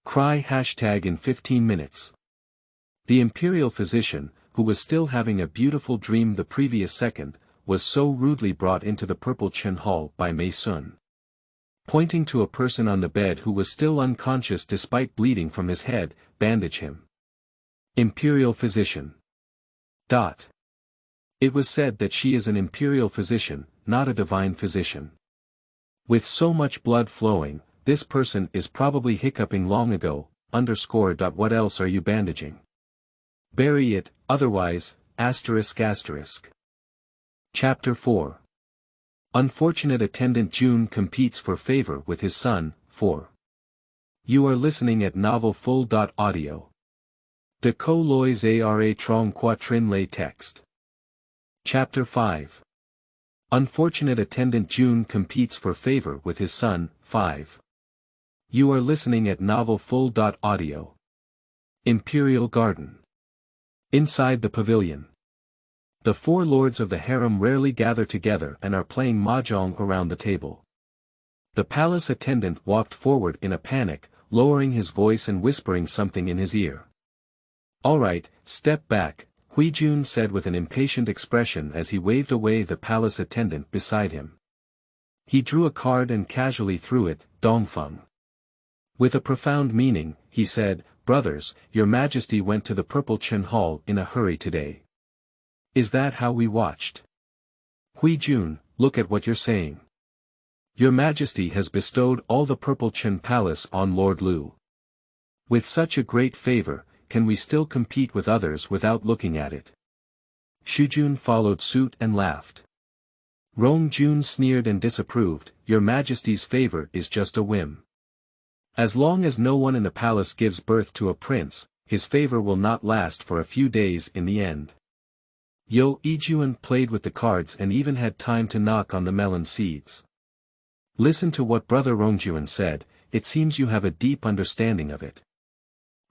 Cry #in 15 minutes. The imperial physician, who was still having a beautiful dream the previous second, was so rudely brought into the Purple Chin Hall by Mei Sun. Pointing to a person on the bed who was still unconscious despite bleeding from his head, bandage him. Imperial physician. It was said that she is an imperial physician, not a divine physician. With so much blood flowing, this person is probably hiccuping long ago, _. What else are you bandaging? Bury it, otherwise, ***. Chapter 4. Unfortunate Attendant Jun competes for favor with his son, 4. You are listening at novel full.audio. De co lois ara trong quatrin lay text. Chapter 5. Unfortunate Attendant Jun competes for favor with his son, 5. You are listening at novel full.audio. Imperial Garden. Inside the pavilion. The 4 lords of the harem rarely gather together and are playing mahjong around the table. The palace attendant walked forward in a panic, lowering his voice and whispering something in his ear. All right, step back, Hui Jun said with an impatient expression as he waved away the palace attendant beside him. He drew a card and casually threw it, Dongfeng. With a profound meaning, he said, Brothers, your majesty went to the Purple Chen Hall in a hurry today. Is that how we watched? Hui Jun, look at what you're saying. Your majesty has bestowed all the Purple Chen Palace on Lord Lu. With such a great favor, can we still compete with others without looking at it? Shujun followed suit and laughed. Rong Jun sneered and disapproved, Your majesty's favor is just a whim. As long as no one in the palace gives birth to a prince, his favor will not last for a few days in the end. Yo Ijuan played with the cards and even had time to knock on the melon seeds. Listen to what brother Rongjuan said, it seems you have a deep understanding of it.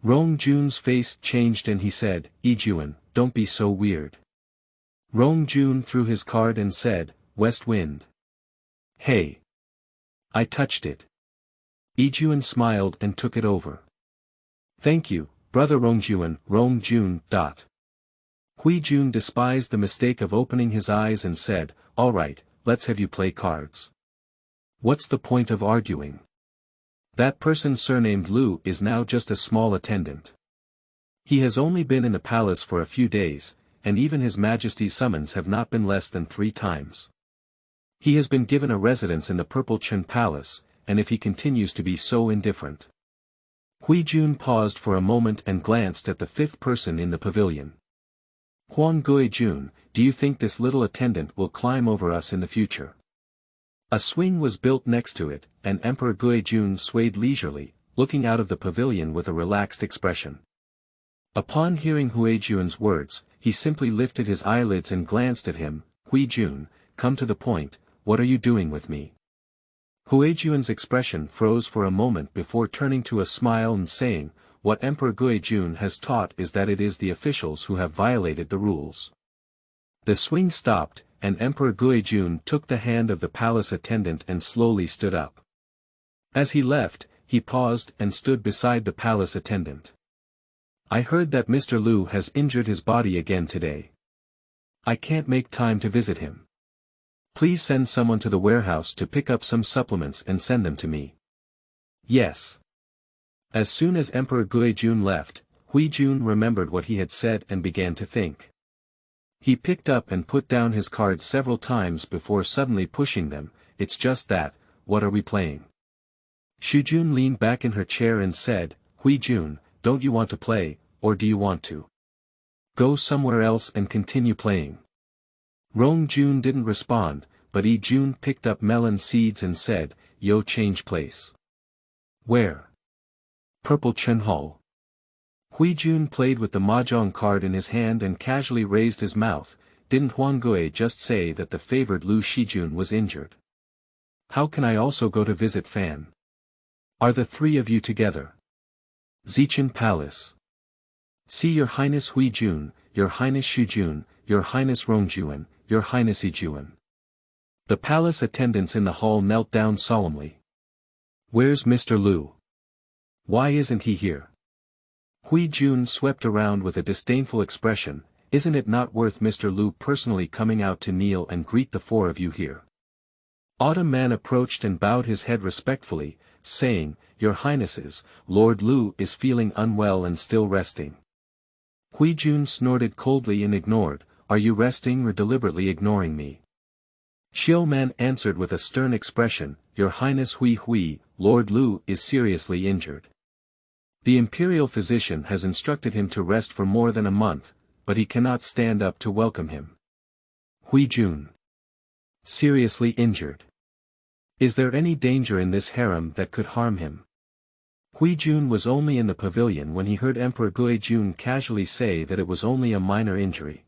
Rongjun's face changed and he said, Ijuan, don't be so weird. Rongjun threw his card and said, West Wind. Hey. I touched it. Ijuan smiled and took it over. Thank you, brother Rongjuan, Rongjun. Hui Jun despised the mistake of opening his eyes and said, All right, let's have you play cards. What's the point of arguing? That person surnamed Lu is now just a small attendant. He has only been in the palace for a few days, and even his majesty's summons have not been less than 3 times. He has been given a residence in the Purple Chen Palace, and if he continues to be so indifferent. Hui Jun paused for a moment and glanced at the 5th person in the pavilion. Huang Gui Jun, do you think this little attendant will climb over us in the future? A swing was built next to it, and Emperor Gui Jun swayed leisurely, looking out of the pavilion with a relaxed expression. Upon hearing Hui Jun's words, he simply lifted his eyelids and glanced at him. Hui Jun, come to the point, what are you doing with me? Hui Jun's expression froze for a moment before turning to a smile and saying, What Emperor Gui Jun has taught is that it is the officials who have violated the rules. The swing stopped, and Emperor Gui Jun took the hand of the palace attendant and slowly stood up. As he left, he paused and stood beside the palace attendant. I heard that Mr. Lu has injured his body again today. I can't make time to visit him. Please send someone to the warehouse to pick up some supplements and send them to me. Yes. As soon as Emperor Gui Jun left, Hui Jun remembered what he had said and began to think. He picked up and put down his cards several times before suddenly pushing them, It's just that, what are we playing? Shujun leaned back in her chair and said, Hui Jun, don't you want to play, or do you want to go somewhere else and continue playing? Rong Jun didn't respond, but Yi Jun picked up melon seeds and said, Yo, change place. Where? Purple Chen Hall. Hui Jun played with the mahjong card in his hand and casually raised his mouth. Didn't Huang Gui just say that the favored Lu Shijun was injured? How can I also go to visit Fan? Are the 3 of you together? Zichen Palace. See Your Highness Hui Jun, Your Highness Shujun, Your Highness Rongjuan, Your Highness Ijuan. The palace attendants in the hall knelt down solemnly. Where's Mr. Lu? Why isn't he here? Hui Jun swept around with a disdainful expression, Isn't it not worth Mr. Lu personally coming out to kneel and greet the 4 of you here? Autumn Man approached and bowed his head respectfully, saying, "Your Highnesses, Lord Lu is feeling unwell and still resting." Hui Jun snorted coldly and ignored, "Are you resting or deliberately ignoring me?" Xiao Man answered with a stern expression, "Your Highness Hui, Lord Lu is seriously injured. The imperial physician has instructed him to rest for more than a month, but he cannot stand up to welcome him." Hui Jun. Seriously injured. Is there any danger in this harem that could harm him? Hui Jun was only in the pavilion when he heard Emperor Gui Jun casually say that it was only a minor injury.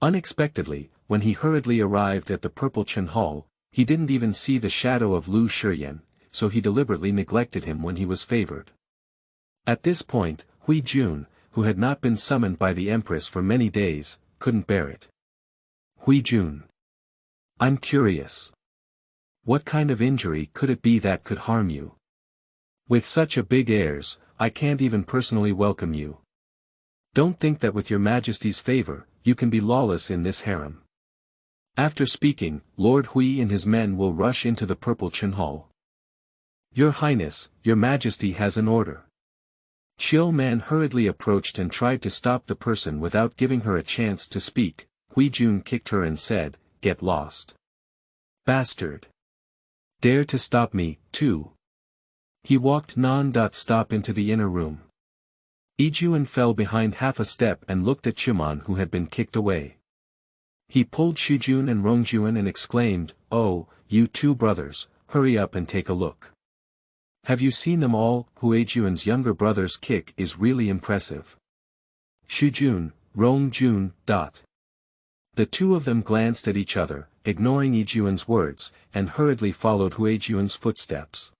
Unexpectedly, when he hurriedly arrived at the Purple Chen Hall, he didn't even see the shadow of Lu Shiyan, so he deliberately neglected him when he was favored. At this point, Hui Jun, who had not been summoned by the Empress for many days, couldn't bear it. Hui Jun. I'm curious. What kind of injury could it be that could harm you? With such a big heirs, I can't even personally welcome you. Don't think that with your Majesty's favor, you can be lawless in this harem. After speaking, Lord Hui and his men will rush into the Purple Chen Hall. Your Highness, your Majesty has an order. Xiao Man hurriedly approached and tried to stop the person without giving her a chance to speak. Hui Jun kicked her and said, "Get lost. Bastard. Dare to stop me, too." He walked non-stop into the inner room. Yijuan fell behind half a step and looked at Shiyan who had been kicked away. He pulled Shujun and Rongjuan and exclaimed, "Oh, you two brothers, hurry up and take a look. Have you seen them all? Huijuan's younger brother's kick is really impressive." Shujun, Rongjun. The two of them glanced at each other, ignoring Yijuan's words, and hurriedly followed Huijuan's footsteps.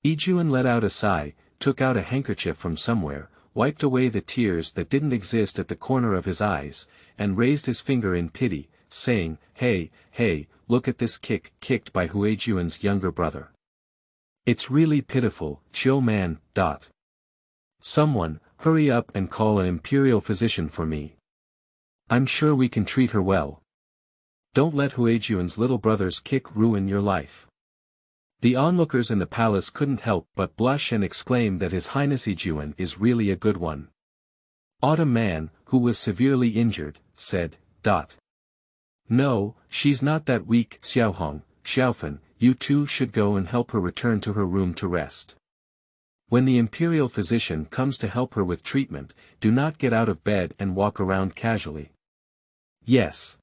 Yijuan let out a sigh, took out a handkerchief from somewhere, wiped away the tears that didn't exist at the corner of his eyes, and raised his finger in pity, saying, Hey, look at this kick kicked by Huijuan's younger brother. It's really pitiful, Xiao Man. Someone, hurry up and call an imperial physician for me. I'm sure we can treat her well. Don't let Huijuan's little brother's kick ruin your life. The onlookers in the palace couldn't help but blush and exclaim that His Highness Yijuan is really a good one. Autumn Man, who was severely injured, said, No, she's not that weak. Xiaohong, Xiaofan, you two should go and help her return to her room to rest. When the imperial physician comes to help her with treatment, do not get out of bed and walk around casually. Yes.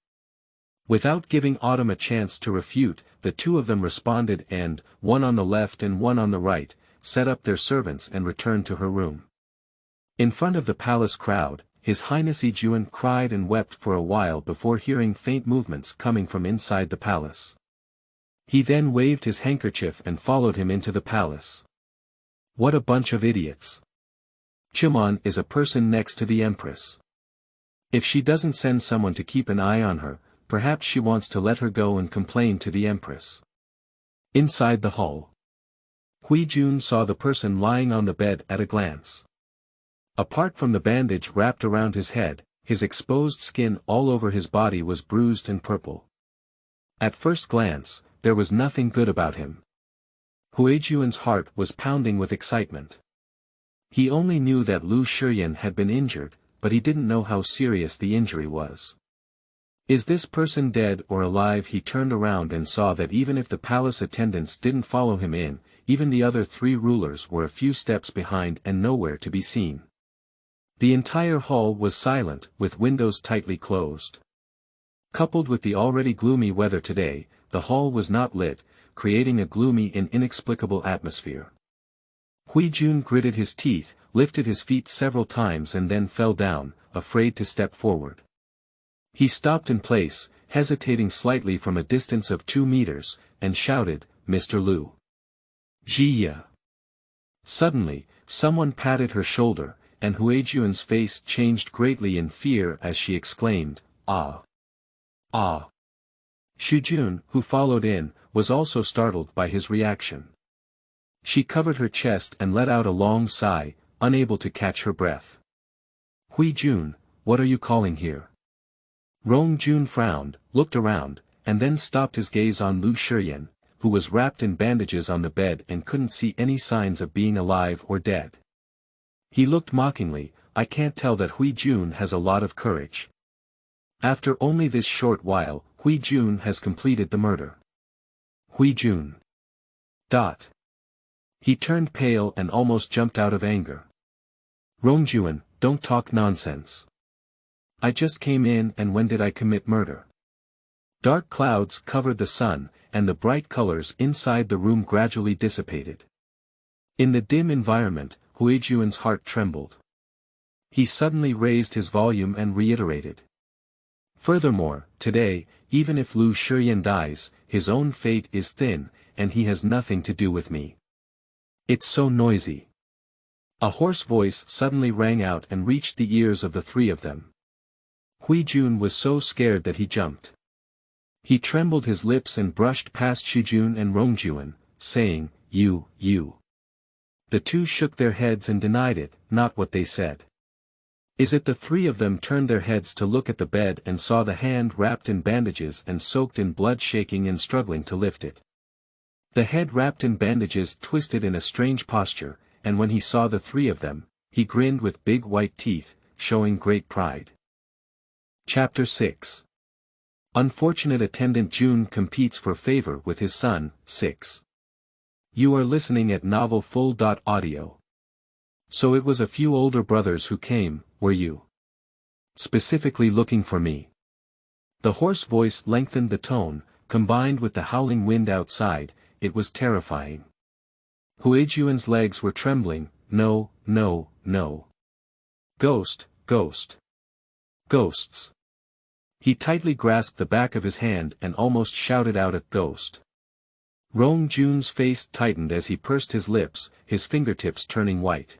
Without giving Autumn a chance to refute, the two of them responded and, one on the left and one on the right, set up their servants and returned to her room. In front of the palace crowd, His Highness Yijuan cried and wept for a while before hearing faint movements coming from inside the palace. He then waved his handkerchief and followed him into the palace. What a bunch of idiots. Shiyan is a person next to the Empress. If she doesn't send someone to keep an eye on her, perhaps she wants to let her go and complain to the Empress. Inside the hall, Hui Jun saw the person lying on the bed at a glance. Apart from the bandage wrapped around his head, his exposed skin all over his body was bruised and purple. At first glance, there was nothing good about him. Huijuan's heart was pounding with excitement. He only knew that Lu Shiyan had been injured, but he didn't know how serious the injury was. Is this person dead or alive? He turned around and saw that even if the palace attendants didn't follow him in, even the other three rulers were a few steps behind and nowhere to be seen. The entire hall was silent, with windows tightly closed. Coupled with the already gloomy weather today, the hall was not lit, creating a gloomy and inexplicable atmosphere. Hui Jun gritted his teeth, lifted his feet several times and then fell down, afraid to step forward. He stopped in place, hesitating slightly from a distance of 2 meters, and shouted, Mr. Lu. Jia. Suddenly, someone patted her shoulder, and Huijuan's face changed greatly in fear as she exclaimed, Ah! Ah! Shujun, who followed in, was also startled by his reaction. She covered her chest and let out a long sigh, unable to catch her breath. Hui Jun, what are you calling here? Rong Jun frowned, looked around, and then stopped his gaze on Lu Shiyan, who was wrapped in bandages on the bed and couldn't see any signs of being alive or dead. He looked mockingly, I can't tell that Hui Jun has a lot of courage. After only this short while, Hui Jun has completed the murder. Hui Jun. He turned pale and almost jumped out of anger. Rongjuan, don't talk nonsense. I just came in, and when did I commit murder? Dark clouds covered the sun, and the bright colors inside the room gradually dissipated. In the dim environment, Huijuan's heart trembled. He suddenly raised his volume and reiterated. Furthermore, today, even if Lu Shiyan dies, his own fate is thin, and he has nothing to do with me. It's so noisy. A hoarse voice suddenly rang out and reached the ears of the three of them. Hui Jun was so scared that he jumped. He trembled his lips and brushed past Shujun and Rongjuan, saying, You. The two shook their heads and denied it, not what they said. Is it the three of them turned their heads to look at the bed and saw the hand wrapped in bandages and soaked in blood shaking and struggling to lift it. The head wrapped in bandages twisted in a strange posture, and when he saw the three of them, he grinned with big white teeth, showing great pride. Chapter 6. Unfortunate Attendant Jun competes for favor with his son, 6. You are listening at novel full.audio. So it was a few older brothers who came, were you? Specifically looking for me. The hoarse voice lengthened the tone, combined with the howling wind outside, it was terrifying. Huijuan's legs were trembling, no. Ghosts. He tightly grasped the back of his hand and almost shouted out at ghost. Rongjun's face tightened as he pursed his lips, his fingertips turning white.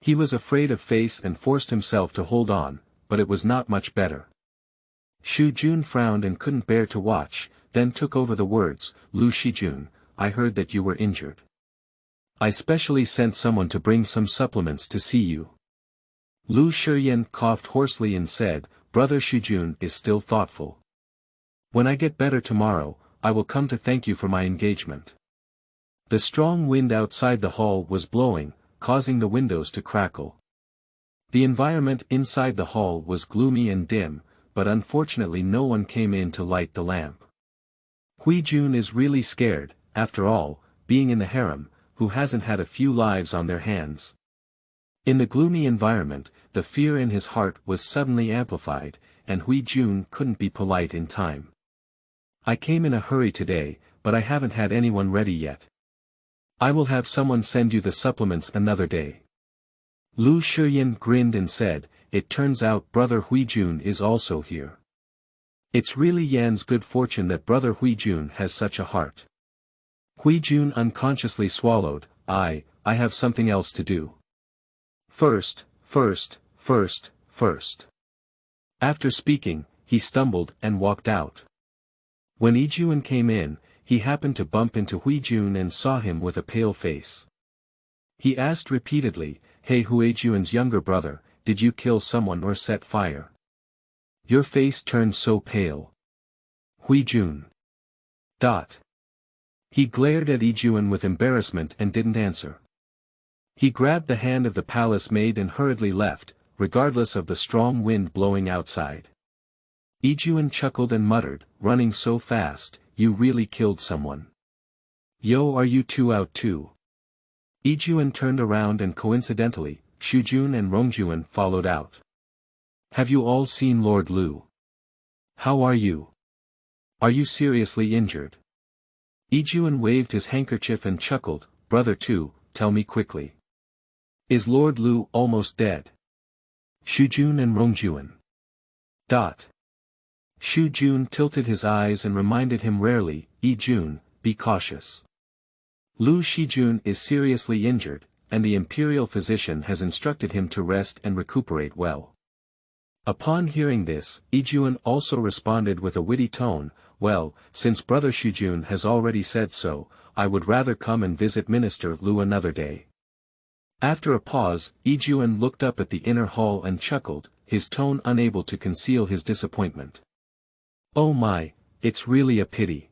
He was afraid of face and forced himself to hold on, but it was not much better. Shujun frowned and couldn't bear to watch, then took over the words, Lu Shijun, I heard that you were injured. I specially sent someone to bring some supplements to see you. Lu Shiyan coughed hoarsely and said, Brother Shujun is still thoughtful. When I get better tomorrow, I will come to thank you for my engagement. The strong wind outside the hall was blowing, causing the windows to crackle. The environment inside the hall was gloomy and dim, but unfortunately no one came in to light the lamp. Hui Jun is really scared, after all, being in the harem, who hasn't had a few lives on their hands. In the gloomy environment, the fear in his heart was suddenly amplified, and Hui Jun couldn't be polite in time. I came in a hurry today, but I haven't had anyone ready yet. I will have someone send you the supplements another day. Lu Shiyan grinned and said, It turns out Brother Hui Jun is also here. It's really Yan's good fortune that Brother Hui Jun has such a heart. Hui Jun unconsciously swallowed, I have something else to do. First. After speaking, he stumbled and walked out. When Ijuan came in, he happened to bump into Hui Jun and saw him with a pale face. He asked repeatedly, Hey Huijuan's younger brother, did you kill someone or set fire? Your face turned so pale. Hui Jun. He glared at Ijuan with embarrassment and didn't answer. He grabbed the hand of the palace maid and hurriedly left, regardless of the strong wind blowing outside. Ijuan chuckled and muttered, running so fast, you really killed someone. Yo, are you two out too? Ijuan turned around and coincidentally, Shujun and Rongjuan followed out. Have you all seen Lord Lu? How are you? Are you seriously injured? Ijuan waved his handkerchief and chuckled, Brother two, tell me quickly. Is Lord Lu almost dead? Shujun and Rongjuan. Shujun tilted his eyes and reminded him rarely, Ijun, be cautious. Lu Shijun is seriously injured, and the imperial physician has instructed him to rest and recuperate well. Upon hearing this, Ijuan also responded with a witty tone, well, since Brother Shujun has already said so, I would rather come and visit Minister Lu another day. After a pause, Ijuan looked up at the inner hall and chuckled, his tone unable to conceal his disappointment. Oh my, it's really a pity.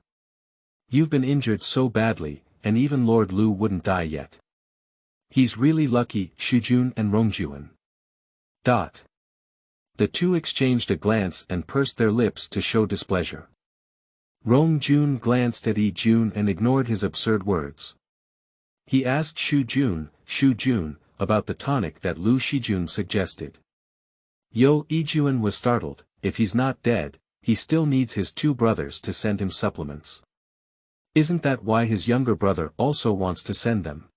You've been injured so badly, and even Lord Lu wouldn't die yet. He's really lucky, Shujun and Rongjuan. The two exchanged a glance and pursed their lips to show displeasure. Rongjun glanced at Jun and ignored his absurd words. He asked Shujun, about the tonic that Lu Shijun suggested. Jun was startled. If he's not dead, he still needs his two brothers to send him supplements. Isn't that why his younger brother also wants to send them?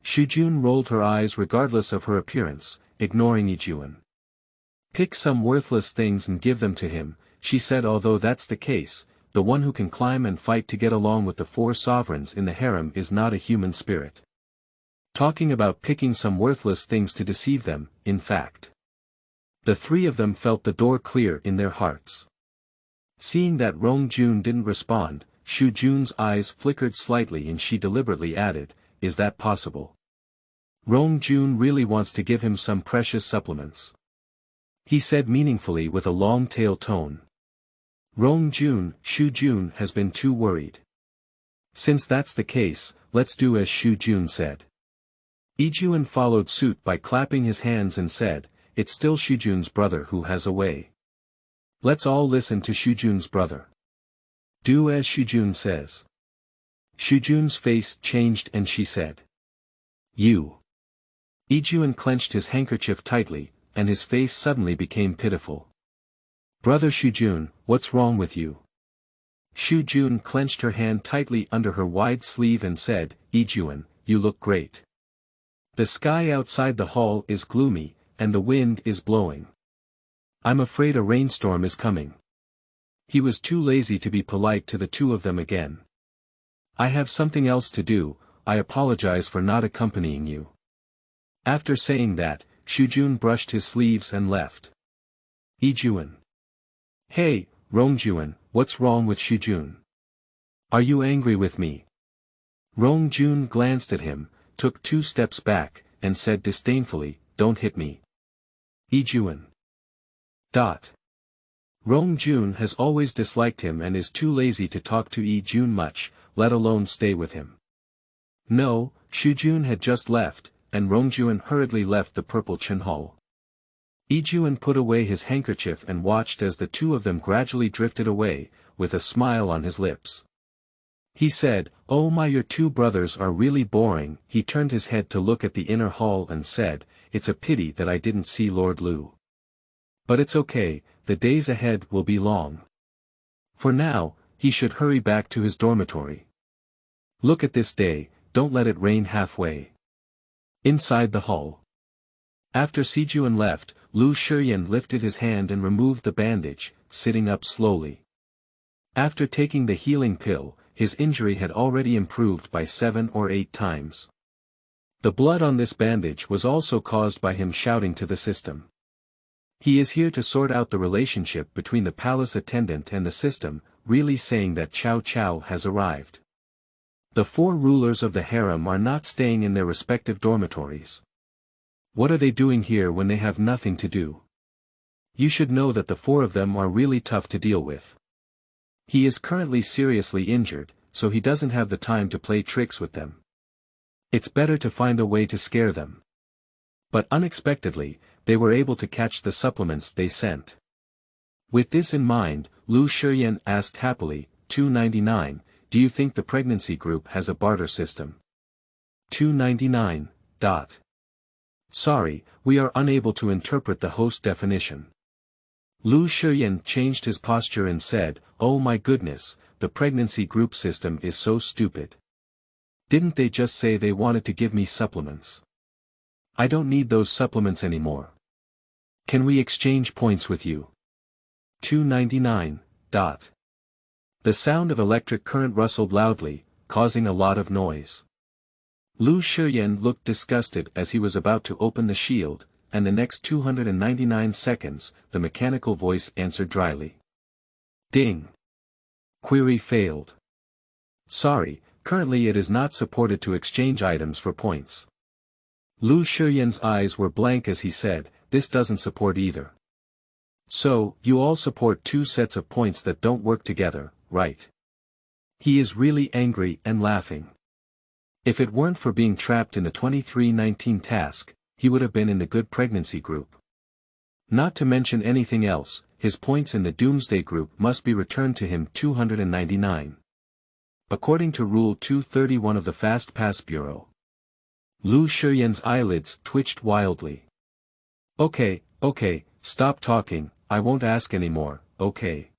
Shujun rolled her eyes regardless of her appearance, ignoring Jun. Pick some worthless things and give them to him, she said. Although that's the case, the one who can climb and fight to get along with the four sovereigns in the harem is not a human spirit. Talking about picking some worthless things to deceive them, in fact. The three of them felt the door clear in their hearts. Seeing that Rongjun didn't respond, Shujun's eyes flickered slightly and she deliberately added, is that possible? Rongjun really wants to give him some precious supplements. He said meaningfully with a long-tail tone. Shujun has been too worried. Since that's the case, let's do as Shujun said. Jun followed suit by clapping his hands and said, it's still Shujun's brother who has a way. Let's all listen to Shujun's brother. Do as Shujun says. Shujun's face changed and she said. You. Jun clenched his handkerchief tightly, and his face suddenly became pitiful. Brother Shujun, what's wrong with you? Shujun clenched her hand tightly under her wide sleeve and said, Jun, you look great. The sky outside the hall is gloomy, and the wind is blowing. I'm afraid a rainstorm is coming. He was too lazy to be polite to the two of them again. I have something else to do, I apologize for not accompanying you. After saying that, Shujun brushed his sleeves and left. Jun. Hey, Rongjuan, what's wrong with Shujun? Are you angry with me? Rongjun glanced at him, took 2 steps back, and said disdainfully, don't hit me. Jun. Rongjun has always disliked him and is too lazy to talk to Jun much, let alone stay with him. No, Shujun had just left, and Rongjun hurriedly left the purple Chen hall. Jun put away his handkerchief and watched as the two of them gradually drifted away, with a smile on his lips. He said, oh my, your two brothers are really boring. He turned his head to look at the inner hall and said, it's a pity that I didn't see Lord Lu. But it's okay, the days ahead will be long. For now, he should hurry back to his dormitory. Look at this day, don't let it rain halfway. Inside the hall. After Jun left, Lu Shiyan lifted his hand and removed the bandage, sitting up slowly. After taking the healing pill, his injury had already improved by 7 or 8 times. The blood on this bandage was also caused by him shouting to the system. He is here to sort out the relationship between the palace attendant and the system, really saying that Cao Cao has arrived. The 4 rulers of the harem are not staying in their respective dormitories. What are they doing here when they have nothing to do? You should know that the 4 of them are really tough to deal with. He is currently seriously injured, so he doesn't have the time to play tricks with them. It's better to find a way to scare them. But unexpectedly, they were able to catch the supplements they sent. With this in mind, Lu Shiyan asked happily, 299, do you think the pregnancy group has a barter system? 299. Sorry, we are unable to interpret the host definition. Lu Shiyan changed his posture and said, oh my goodness, the pregnancy group system is so stupid. Didn't they just say they wanted to give me supplements? I don't need those supplements anymore. Can we exchange points with you? 299. The sound of electric current rustled loudly, causing a lot of noise. Lu Shiyan looked disgusted as he was about to open the shield, and the next 299 seconds, the mechanical voice answered dryly. Ding. Query failed. Sorry, currently it is not supported to exchange items for points. Lu Shiyan's eyes were blank as he said, this doesn't support either. So, you all support two sets of points that don't work together, right? He is really angry and laughing. If it weren't for being trapped in the 2319 task, he would have been in the good pregnancy group. Not to mention anything else, his points in the doomsday group must be returned to him 299. According to Rule 231 of the Fast Pass Bureau. Lu Shiyan's eyelids twitched wildly. Okay, stop talking, I won't ask anymore, okay.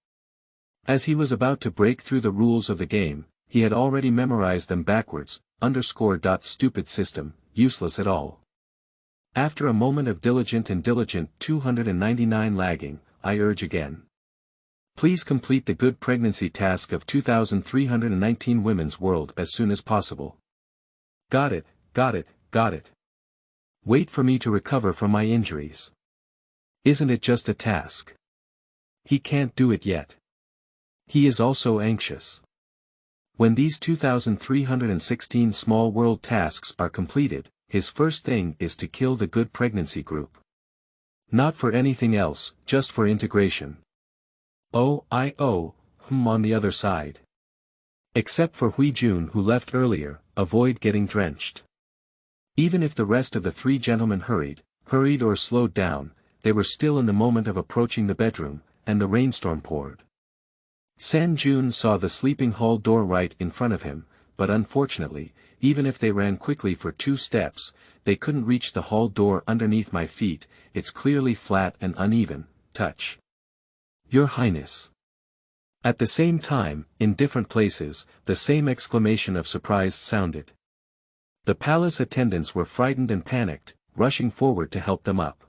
As he was about to break through the rules of the game, he had already memorized them backwards, _.stupid system, useless at all. After a moment of diligent 299 lagging, I urge again. Please complete the good pregnancy task of 2319 Women's World as soon as possible. Got it. Wait for me to recover from my injuries. Isn't it just a task? He can't do it yet. He is also anxious. When these 2316 small world tasks are completed, his first thing is to kill the good pregnancy group. Not for anything else, just for integration. On the other side. Except for Jun who left earlier, avoid getting drenched. Even if the rest of the three gentlemen hurried or slowed down, they were still in the moment of approaching the bedroom, and the rainstorm poured. Jun saw the sleeping hall door right in front of him, but unfortunately, even if they ran quickly for 2 steps, they couldn't reach the hall door underneath my feet, it's clearly flat and uneven, touch. Your Highness. At the same time, in different places, the same exclamation of surprise sounded. The palace attendants were frightened and panicked, rushing forward to help them up.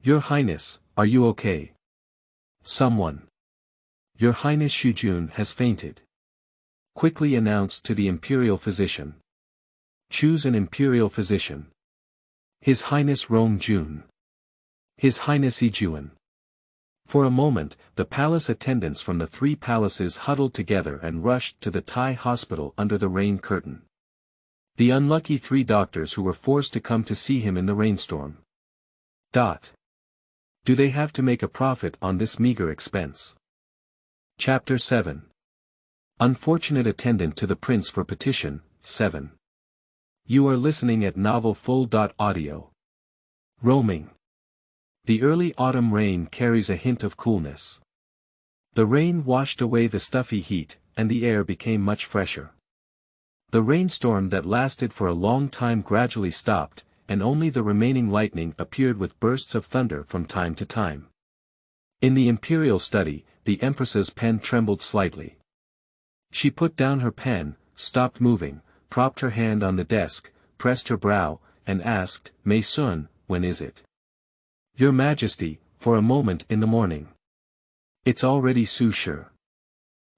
Your Highness, are you okay? Someone. Your Highness Jun has fainted. Quickly announced to the imperial physician. Choose an imperial physician. His Highness Jun. His Highness Jun. For a moment, the palace attendants from the 3 palaces huddled together and rushed to the Thai hospital under the rain curtain. The unlucky 3 doctors who were forced to come to see him in the rainstorm. Do they have to make a profit on this meager expense? Chapter 7. Unfortunate Attendant to the Prince for Petition, 7. You are listening at novel full.audio. Roaming. The early autumn rain carries a hint of coolness. The rain washed away the stuffy heat, and the air became much fresher. The rainstorm that lasted for a long time gradually stopped, and only the remaining lightning appeared with bursts of thunder from time to time. In the imperial study, the Empress's pen trembled slightly. She put down her pen, stopped moving, propped her hand on the desk, pressed her brow, and asked, "Mei Sun, when is it?" Your Majesty, for a moment in the morning. It's already Su.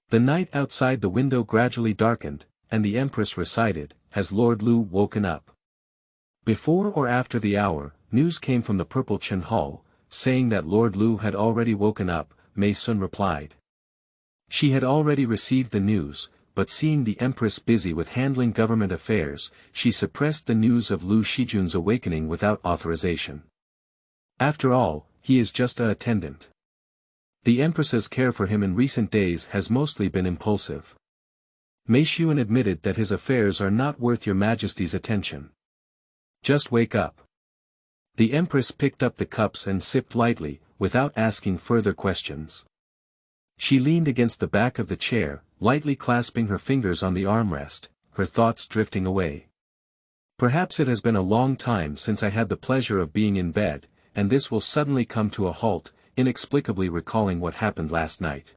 The night outside the window gradually darkened, and the Empress recited, "Has Lord Lu woken up?" Before or after the hour, news came from the Purple Chen Hall, saying that Lord Lu had already woken up. Mei Sun replied. She had already received the news, but seeing the Empress busy with handling government affairs, she suppressed the news of Lu Shijun's awakening without authorization. After all, he is just a attendant. The Empress's care for him in recent days has mostly been impulsive. Mei Shun admitted that his affairs are not worth your Majesty's attention. Just wake up. The Empress picked up the cups and sipped lightly, without asking further questions. She leaned against the back of the chair, lightly clasping her fingers on the armrest, her thoughts drifting away. Perhaps it has been a long time since I had the pleasure of being in bed, and this will suddenly come to a halt, inexplicably recalling what happened last night.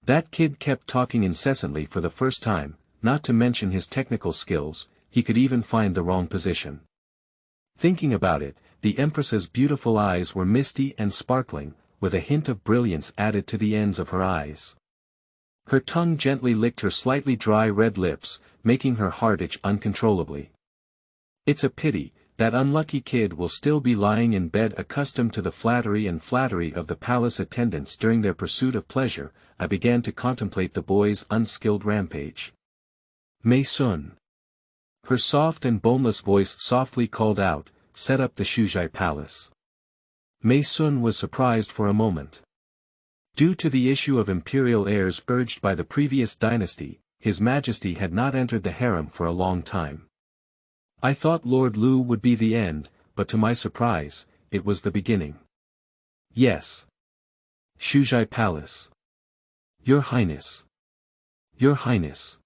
That kid kept talking incessantly for the first time, not to mention his technical skills, he could even find the wrong position. Thinking about it, the Empress's beautiful eyes were misty and sparkling, with a hint of brilliance added to the ends of her eyes. Her tongue gently licked her slightly dry red lips, making her heart itch uncontrollably. It's a pity, that unlucky kid will still be lying in bed accustomed to the flattery of the palace attendants during their pursuit of pleasure. I began to contemplate the boy's unskilled rampage. Mei Sun. Her soft and boneless voice softly called out, "Set up the Shujai Palace." Mei Sun was surprised for a moment. Due to the issue of imperial heirs urged by the previous dynasty, His Majesty had not entered the harem for a long time. I thought Lord Lu would be the end, but to my surprise, it was the beginning. Yes. Shujai Palace. Your Highness. Your Highness.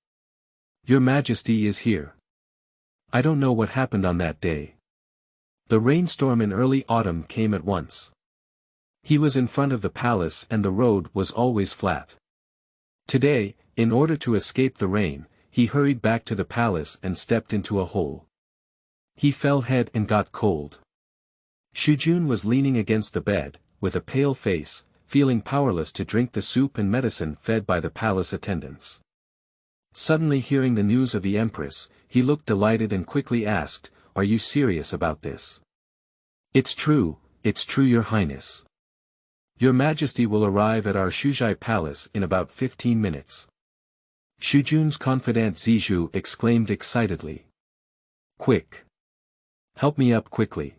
Your Majesty is here. I don't know what happened on that day. The rainstorm in early autumn came at once. He was in front of the palace and the road was always flat. Today, in order to escape the rain, he hurried back to the palace and stepped into a hole. He fell head and got cold. Shujun was leaning against the bed, with a pale face, feeling powerless to drink the soup and medicine fed by the palace attendants. Suddenly hearing the news of the Empress, he looked delighted and quickly asked, "Are you serious about this?" It's true, Your Highness. Your Majesty will arrive at our Shujai Palace in about 15 minutes. Shujun's confidant Zizhu exclaimed excitedly. Quick! Help me up quickly.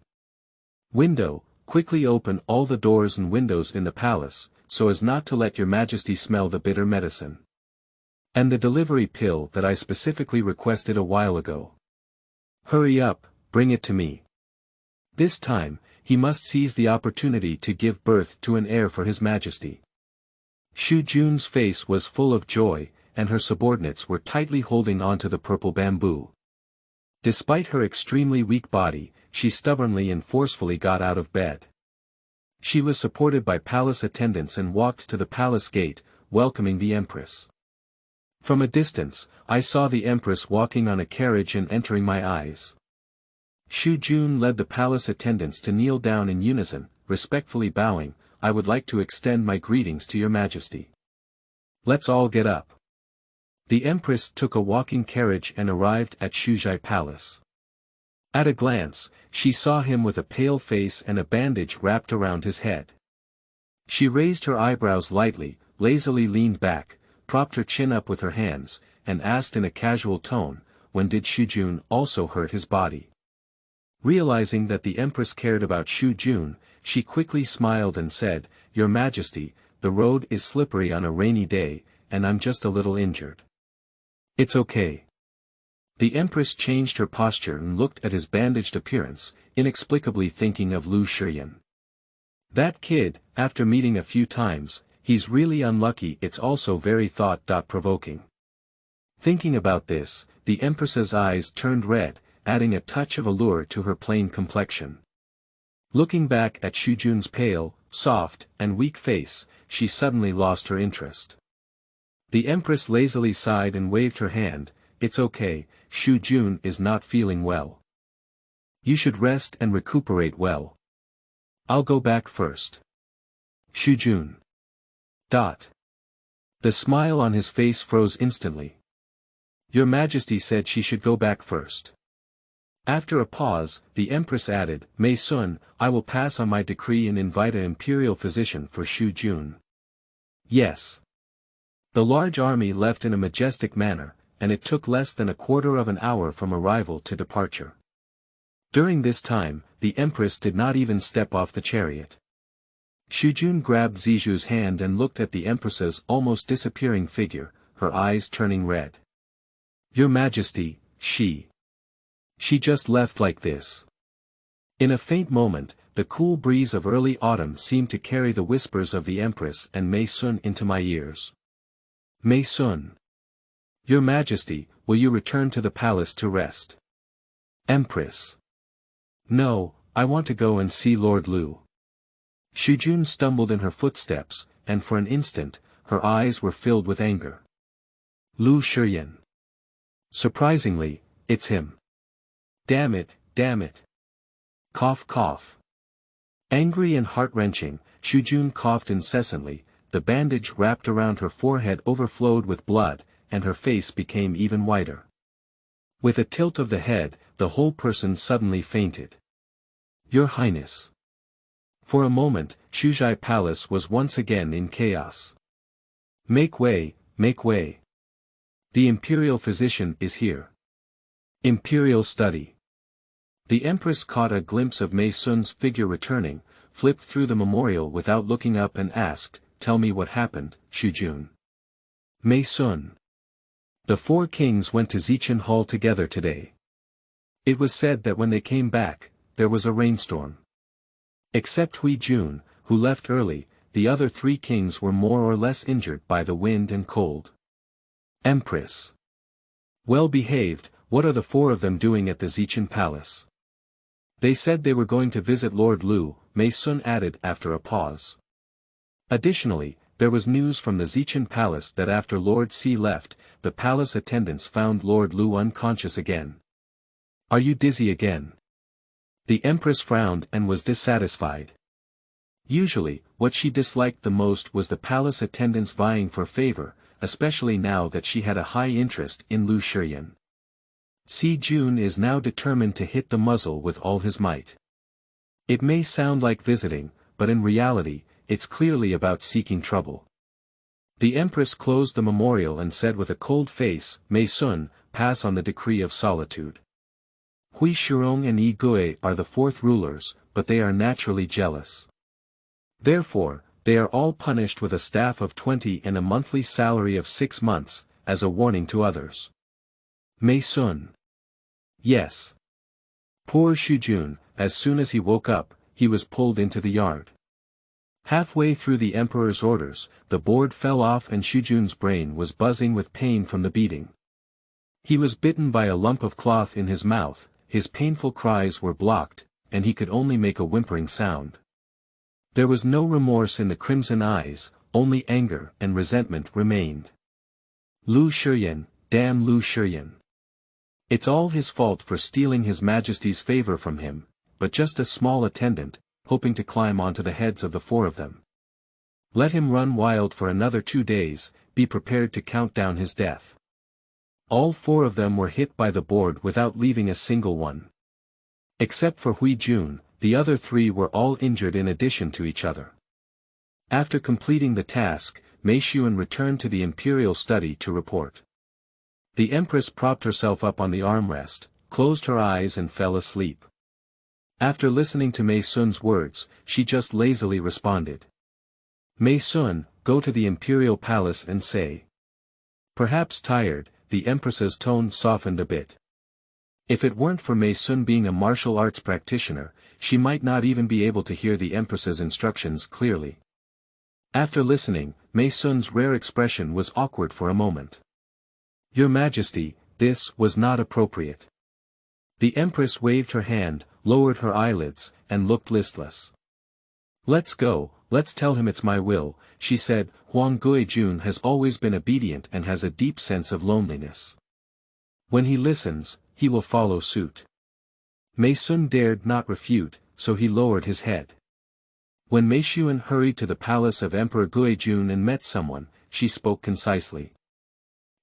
Window, quickly open all the doors and windows in the palace, so as not to let Your Majesty smell the bitter medicine. And the delivery pill that I specifically requested a while ago. Hurry up, bring it to me. This time, he must seize the opportunity to give birth to an heir for His Majesty. Shu Jun's face was full of joy, and her subordinates were tightly holding on to the purple bamboo. Despite her extremely weak body, she stubbornly and forcefully got out of bed. She was supported by palace attendants and walked to the palace gate, welcoming the Empress. From a distance, I saw the Empress walking on a carriage and entering my eyes. Shu Jun led the palace attendants to kneel down in unison, respectfully bowing, "I would like to extend my greetings to Your Majesty." Let's all get up. The Empress took a walking carriage and arrived at Shujai Palace. At a glance, she saw him with a pale face and a bandage wrapped around his head. She raised her eyebrows lightly, lazily leaned back, propped her chin up with her hands, and asked in a casual tone, "When did Shujun also hurt his body?" Realizing that the Empress cared about Shu Jun, she quickly smiled and said, "Your Majesty, the road is slippery on a rainy day, and I'm just a little injured." "It's okay." The Empress changed her posture and looked at his bandaged appearance, inexplicably thinking of Lu Shiyan. That kid, after meeting a few times, he's really unlucky. It's also very thought-provoking. Thinking about this, the Empress's eyes turned red, adding a touch of allure to her plain complexion. Looking back at Shu Jun's pale, soft, and weak face, she suddenly lost her interest. The Empress lazily sighed and waved her hand, "It's okay, Shu Jun is not feeling well. You should rest and recuperate well. I'll go back first." Shu Jun. The smile on his face froze instantly. "Your Majesty said she should go back first." After a pause, the Empress added, "Mei Sun, I will pass on my decree and invite an imperial physician for Shu Jun." Yes. The large army left in a majestic manner, and it took less than a quarter of an hour from arrival to departure. During this time, the Empress did not even step off the chariot. Shu Jun grabbed Zizhu's hand and looked at the Empress's almost disappearing figure, her eyes turning red. "Your Majesty, she just left like this." In a faint moment, the cool breeze of early autumn seemed to carry the whispers of the Empress and Mei Sun into my ears. "Mei Sun. Your Majesty, will you return to the palace to rest?" "Empress. No, I want to go and see Lord Lu." Shu Jun stumbled in her footsteps, and for an instant, her eyes were filled with anger. "Lu Shiyan. Surprisingly, it's him. Damn it, damn it." Cough cough. Angry and heart-wrenching, Shu Jun coughed incessantly, the bandage wrapped around her forehead overflowed with blood, and her face became even whiter. With a tilt of the head, the whole person suddenly fainted. "Your Highness." For a moment, Shujai Palace was once again in chaos. Make way, make way. The imperial physician is here. Imperial study." The Empress caught a glimpse of Mei Sun's figure returning, flipped through the memorial without looking up and asked, "Tell me what happened, Shujun." Mei Sun. The 4 kings went to Zichen Hall together today. It was said that when they came back, there was a rainstorm. Except Hui Jun, who left early, the other 3 kings were more or less injured by the wind and cold. Empress. Well behaved, what are the 4 of them doing at the Zichen Palace? They said they were going to visit Lord Lu, Mei Sun added after a pause. Additionally, there was news from the Zichen Palace that after Lord Si left, the palace attendants found Lord Lu unconscious again. Are you dizzy again? The Empress frowned and was dissatisfied. Usually, what she disliked the most was the palace attendants vying for favor, especially now that she had a high interest in Lu Shiyan. Si Jun is now determined to hit the muzzle with all his might. It may sound like visiting, but in reality, it's clearly about seeking trouble. The Empress closed the memorial and said with a cold face, "Mei Sun, pass on the decree of solitude. Hui Shirong and Yi Gui are the 4th rulers, but they are naturally jealous. Therefore, they are all punished with a staff of 20 and a monthly salary of 6 months, as a warning to others." Mei Sun. Yes. Poor Shujun, as soon as he woke up, he was pulled into the yard. Halfway through the Emperor's orders, the board fell off and Shujun's brain was buzzing with pain from the beating. He was bitten by a lump of cloth in his mouth, his painful cries were blocked, and he could only make a whimpering sound. There was no remorse in the crimson eyes, only anger and resentment remained. Lu Shiyan, damn Lu Shiyan. It's all his fault for stealing His Majesty's favor from him, but just a small attendant, hoping to climb onto the heads of the 4 of them. Let him run wild for another 2 days, be prepared to count down his death. All 4 of them were hit by the board without leaving a single one. Except for Hui Jun, the other 3 were all injured in addition to each other. After completing the task, Mei Xuan returned to the imperial study to report. The Empress propped herself up on the armrest, closed her eyes and fell asleep. After listening to Mei Sun's words, she just lazily responded. "Mei Sun, go to the imperial palace and say." Perhaps tired, the Empress's tone softened a bit. If it weren't for Mei Sun being a martial arts practitioner, she might not even be able to hear the Empress's instructions clearly. After listening, Mei Sun's rare expression was awkward for a moment. "Your Majesty, this was not appropriate." The Empress waved her hand, lowered her eyelids, and looked listless. "Let's go, let's tell him it's my will," she said. "Huang Gui Jun has always been obedient and has a deep sense of loneliness. When he listens, he will follow suit." Mei Sun dared not refute, so he lowered his head. When Mei Xuan hurried to the palace of Emperor Gui Jun and met someone, she spoke concisely.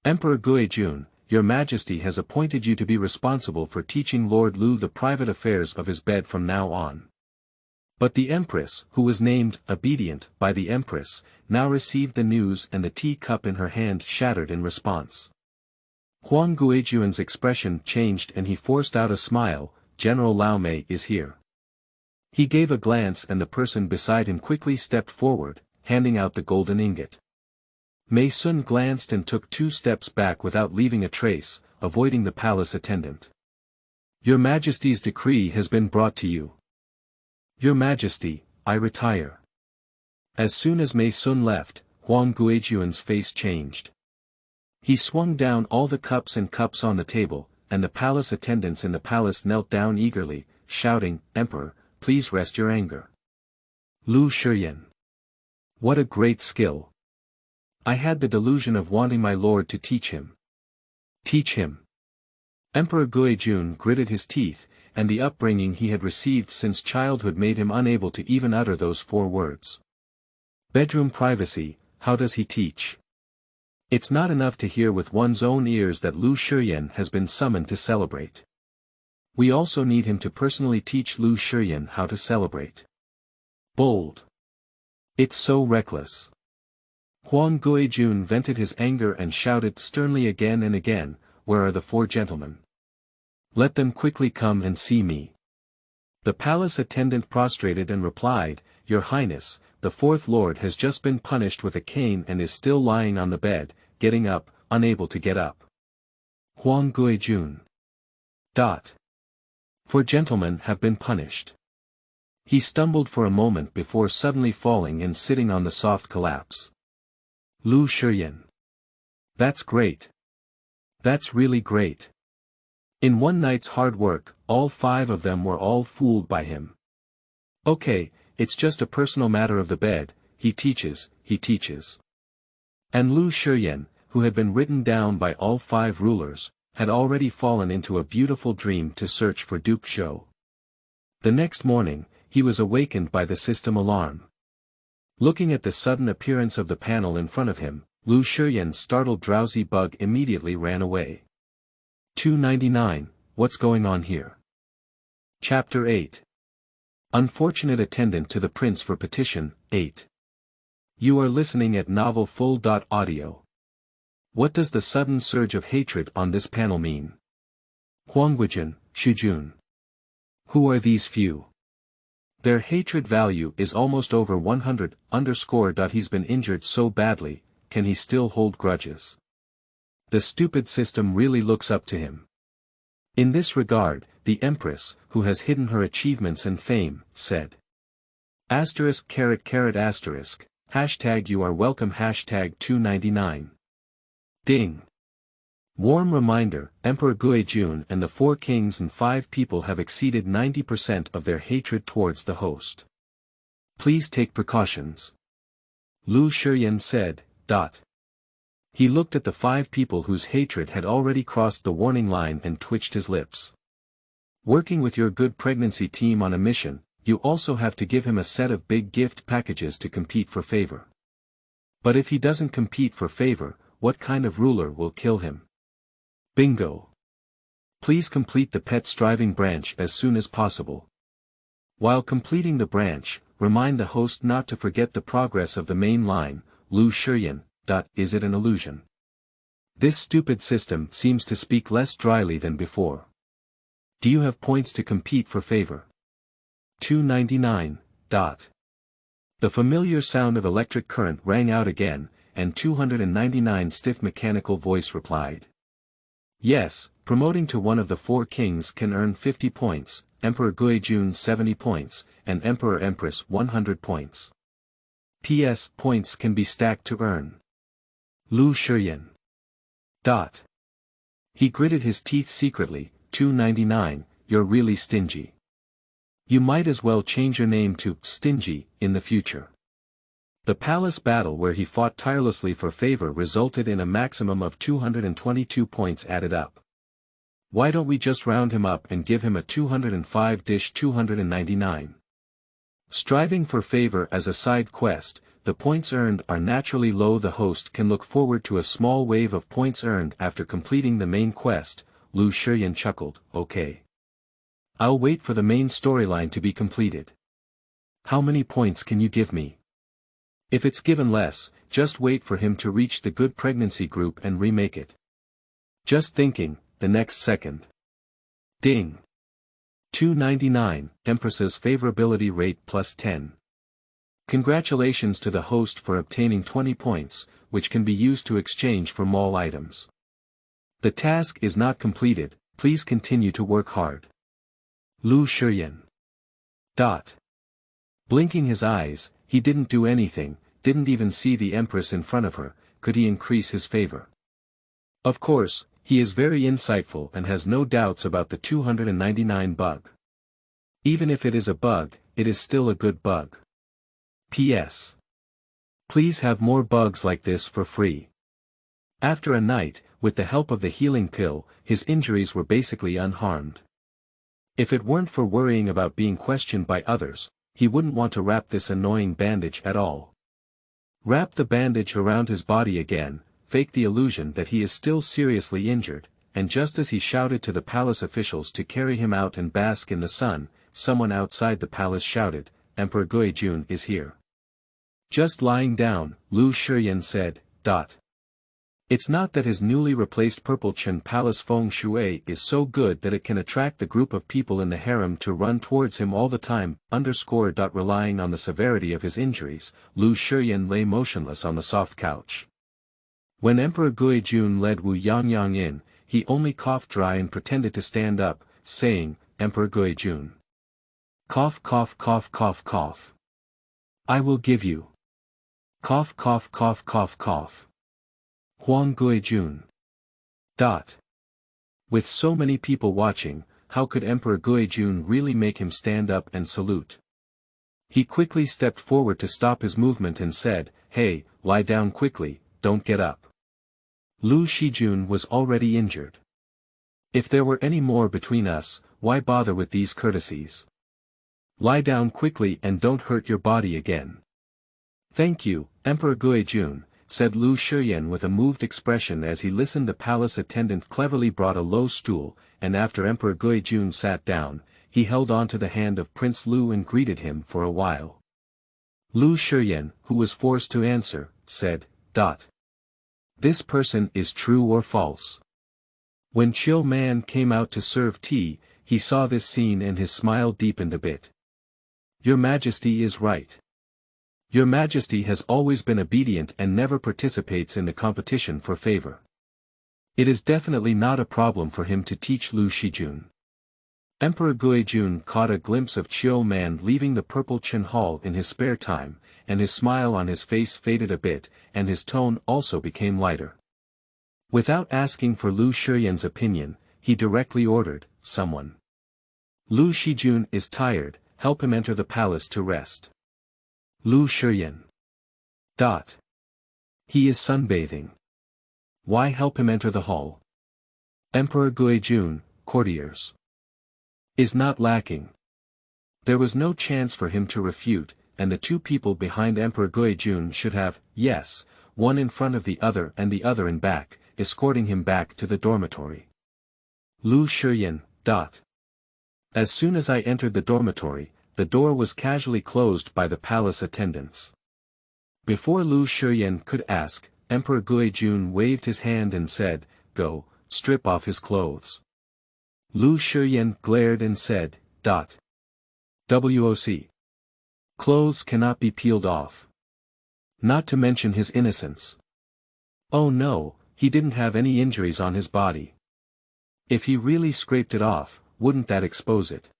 "Emperor Gui Jun, Your Majesty has appointed you to be responsible for teaching Lord Lu the private affairs of his bed from now on." But the Empress, who was named obedient by the Empress, now received the news and the tea cup in her hand shattered in response. Huang Guijuan's expression changed and he forced out a smile. "General Lao Mei is here." He gave a glance and the person beside him quickly stepped forward, handing out the golden ingot. Mei Sun glanced and took 2 steps back without leaving a trace, avoiding the palace attendant. "Your Majesty's decree has been brought to you." "Your Majesty, I retire." As soon as Mei Sun left, Huang Guijuan's face changed. He swung down all the cups on the table, and the palace attendants in the palace knelt down eagerly, shouting, "Emperor, please rest your anger." Lu Shiyan. What a great skill. I had the delusion of wanting my lord to teach him. Teach him. Emperor Gui Jun gritted his teeth, and the upbringing he had received since childhood made him unable to even utter those 4 words. Bedroom privacy, how does he teach? It's not enough to hear with one's own ears that Lu Shiyan has been summoned to celebrate. We also need him to personally teach Lu Shiyan how to celebrate. Bold. It's so reckless. Huang Guijun vented his anger and shouted sternly again and again, "Where are the 4 gentlemen? Let them quickly come and see me." The palace attendant prostrated and replied, "Your Highness, the fourth lord has just been punished with a cane and is still lying on the bed, getting up, unable to get up." Huang Gui Jun. 4 gentlemen have been punished. He stumbled for a moment before suddenly falling and sitting on the soft collapse. Lu Shiyan. That's great. That's really great. In one night's hard work, all 5 of them were all fooled by him. Okay, it's just a personal matter of the bed, he teaches. And Lu Shiyan, who had been written down by all 5 rulers, had already fallen into a beautiful dream to search for Duke Zhou. The next morning, he was awakened by the system alarm. Looking at the sudden appearance of the panel in front of him, Lu Shiyan's startled drowsy bug immediately ran away. 299, What's going on here? Chapter 8. Unfortunate Attendant to the Prince for Petition, 8. You are listening at novel full.audio. What does the sudden surge of hatred on this panel mean? Huangguijun, Shujun. Who are these few? Their hatred value is almost over 100, He's been injured so badly, can he still hold grudges? The stupid system really looks up to him. In this regard, the Empress, who has hidden her achievements and fame, said. *********, hashtag you are welcome hashtag 299. Ding. Warm reminder, Emperor Gui Jun and the 4 kings and 5 people have exceeded 90% of their hatred towards the host. Please take precautions. Lu Shiyan said. He looked at the 5 people whose hatred had already crossed the warning line and twitched his lips. Working with your good pregnancy team on a mission, you also have to give him a set of big gift packages to compete for favor. But if he doesn't compete for favor, what kind of ruler will kill him? Bingo. Please complete the pet striving branch as soon as possible. While completing the branch, remind the host not to forget the progress of the main line, Lu Shiyan. Is it an illusion? This stupid system seems to speak less dryly than before. Do you have points to compete for favor? 299. The familiar sound of electric current rang out again, and 299 stiff mechanical voice replied. Yes, promoting to one of the 4 kings can earn 50 points, Emperor Gui Jun 70 points, and Empress 100 points. PS. Points can be stacked to earn. Lu Shiyan. He gritted his teeth secretly. 299, you're really stingy. You might as well change your name to Stingy in the future. The palace battle where he fought tirelessly for favor resulted in a maximum of 222 points added up. Why don't we just round him up and give him a 205-299? Striving for favor as a side quest, the points earned are naturally low. The host can look forward to a small wave of points earned after completing the main quest. Lu Shiyan chuckled, okay. I'll wait for the main storyline to be completed. How many points can you give me? If it's given less, just wait for him to reach the good pregnancy group and remake it. Just thinking, the next second. Ding. 299, Empress's favorability rate +10. Congratulations to the host for obtaining 20 points, which can be used to exchange for mall items. The task is not completed, please continue to work hard. Lu Shiyan. Blinking his eyes, he didn't do anything, didn't even see the Empress in front of her. Could he increase his favor? Of course, he is very insightful and has no doubts about the 299 bug. Even if it is a bug, it is still a good bug. P.S. Please have more bugs like this for free. After a night, with the help of the healing pill, his injuries were basically unharmed. If it weren't for worrying about being questioned by others, he wouldn't want to wrap this annoying bandage at all. Wrap the bandage around his body again, fake the illusion that he is still seriously injured, and just as he shouted to the palace officials to carry him out and bask in the sun, someone outside the palace shouted, Emperor Gui Jun is here. Just lying down, Lu Shiyan said. It's not that his newly replaced purple Chen palace feng shui is so good that it can attract the group of people in the harem to run towards him all the time, Relying on the severity of his injuries, Lu Shiyan lay motionless on the soft couch. When Emperor Jun led Wu Yangyang in, he only coughed dry and pretended to stand up, saying, Emperor Jun. Cough cough cough cough cough. I will give you. Cough cough cough cough cough. Huang Jun. With so many people watching, how could Emperor Jun really make him stand up and salute? He quickly stepped forward to stop his movement and said, Hey, lie down quickly, don't get up. Lu Shijun was already injured. If there were any more between us, why bother with these courtesies? Lie down quickly and don't hurt your body again. Thank you, Emperor Jun, said Lu Shiyan with a moved expression as he listened. The palace attendant cleverly brought a low stool, and after Emperor Jun sat down, he held on to the hand of Prince Lu and greeted him for a while. Lu Shiyan, who was forced to answer, said, This person is true or false? When Chill Man came out to serve tea, he saw this scene and his smile deepened a bit. Your Majesty is right. Your Majesty has always been obedient and never participates in the competition for favor. It is definitely not a problem for him to teach Lu Shijun. Emperor Jun caught a glimpse of Chiu Man leaving the Purple Chen Hall in his spare time, and his smile on his face faded a bit, and his tone also became lighter. Without asking for Lu Shiyan's opinion, he directly ordered, someone. Lu Shijun is tired, help him enter the palace to rest. Lu Shiyan. He is sunbathing. Why help him enter the hall? Emperor Jun, courtiers. Is not lacking. There was no chance for him to refute, and the two people behind Emperor Jun should have, yes, one in front of the other and the other in back, escorting him back to the dormitory. Lu Shiyan. As soon as I entered the dormitory, the door was casually closed by the palace attendants. Before Lu Shiyan could ask, Emperor Jun waved his hand and said, Go, strip off his clothes. Lu Shiyan glared and said, WOC. Clothes cannot be peeled off. Not to mention his innocence. Oh no, he didn't have any injuries on his body. If he really scraped it off, wouldn't that expose it?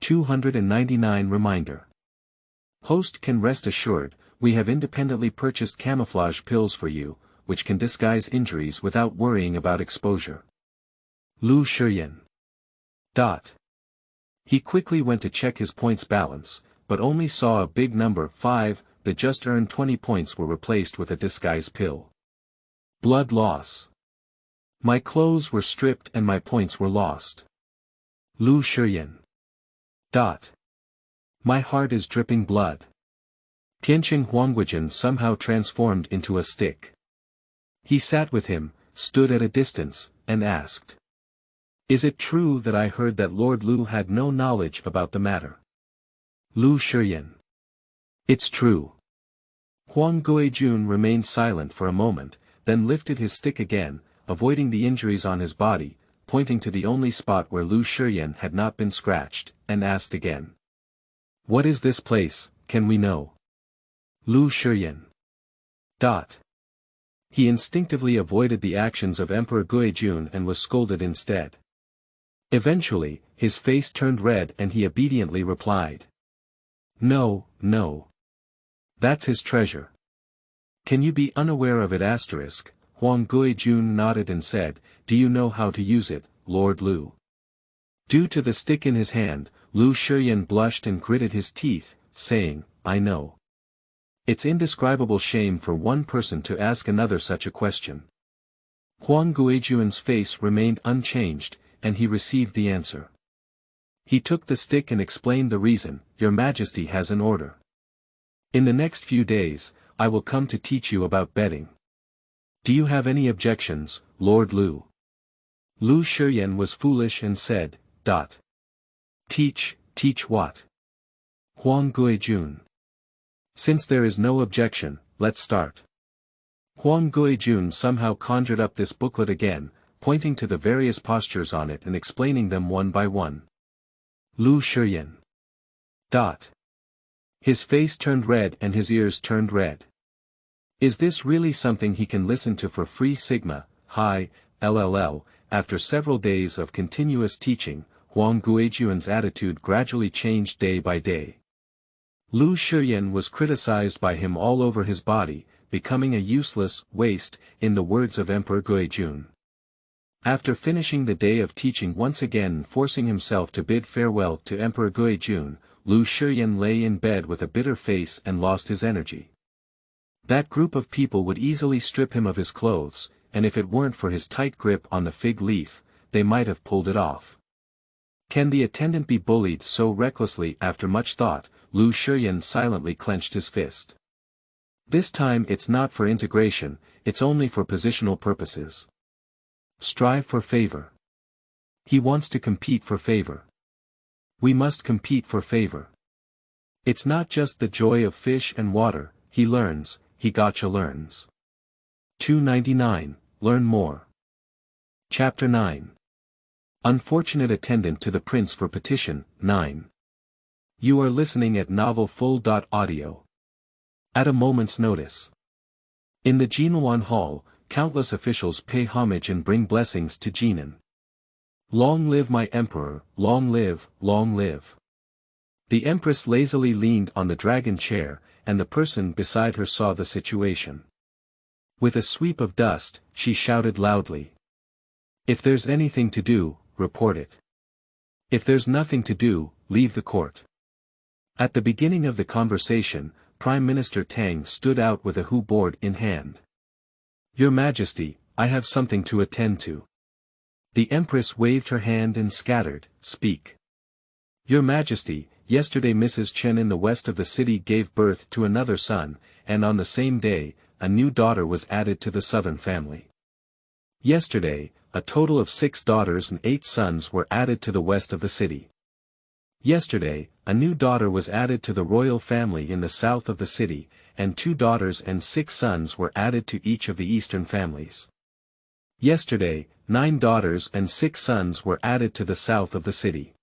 299 Reminder. Host can rest assured, we have independently purchased camouflage pills for you, which can disguise injuries without worrying about exposure. Lu Shiyan. He quickly went to check his points balance, but only saw a big number 5, the just earned 20 points were replaced with a disguise pill. Blood loss. My clothes were stripped and my points were lost. Lu Shiyan. My heart is dripping blood. Qianqing Huangguijin somehow transformed into a stick. He sat with him, stood at a distance, and asked. Is it true that I heard that Lord Lu had no knowledge about the matter? Lu Shiyan. It's true. Huang Jun remained silent for a moment, then lifted his stick again, avoiding the injuries on his body, pointing to the only spot where Lu Shiyan had not been scratched, and asked again. What is this place, can we know? Lu Shiyan. He instinctively avoided the actions of Emperor Jun and was scolded instead. Eventually, his face turned red and he obediently replied. No, no. That's his treasure. Can you be unaware of it? Huang Jun nodded and said, Do you know how to use it, Lord Lu? Due to the stick in his hand, Lu Shiyan blushed and gritted his teeth, saying, I know. It's indescribable shame for one person to ask another such a question. Huang Jun's face remained unchanged, and he received the answer. He took the stick and explained the reason, Your Majesty has an order. In the next few days, I will come to teach you about betting. Do you have any objections, Lord Lu? Lu Shiyan was foolish and said, Teach what? Huang Jun. Since there is no objection, let's start. Jun somehow conjured up this booklet again, pointing to the various postures on it and explaining them one by one. Lu Shiyan. His face turned red and his ears turned red. Is this really something he can listen to for free? Sigma, hi, LLL, after several days of continuous teaching, Jun's attitude gradually changed day by day. Lu Shiyan was criticized by him all over his body, becoming a useless waste, in the words of Emperor Jun. After finishing the day of teaching once again forcing himself to bid farewell to Emperor Jun, Lu Shiyan lay in bed with a bitter face and lost his energy. That group of people would easily strip him of his clothes, and if it weren't for his tight grip on the fig leaf, they might have pulled it off. Can the attendant be bullied so recklessly? After much thought, Lu Shiyan silently clenched his fist. This time it's not for integration, it's only for positional purposes. Strive for favor. He wants to compete for favor. We must compete for favor. It's not just the joy of fish and water, he learns, he gotcha learns. 299, Learn More. Chapter 9. Unfortunate Attendant to the Prince for Petition, 9. You are listening at novel full.audio. At a moment's notice. In the Jinwan Hall, countless officials pay homage and bring blessings to Jinan. Long live my emperor, long live, long live. The empress lazily leaned on the dragon chair, and the person beside her saw the situation. With a sweep of dust, she shouted loudly. If there's anything to do, report it. If there's nothing to do, leave the court. At the beginning of the conversation, Prime Minister Tang stood out with a Hu board in hand. Your Majesty, I have something to attend to. The Empress waved her hand and scattered, speak. Your Majesty, yesterday Mrs. Chen in the west of the city gave birth to another son, and on the same day, a new daughter was added to the southern family. Yesterday, a total of 6 daughters and 8 sons were added to the west of the city. Yesterday, a new daughter was added to the royal family in the south of the city, and 2 daughters and 6 sons were added to each of the eastern families. Yesterday, 9 daughters and 6 sons were added to the south of the city.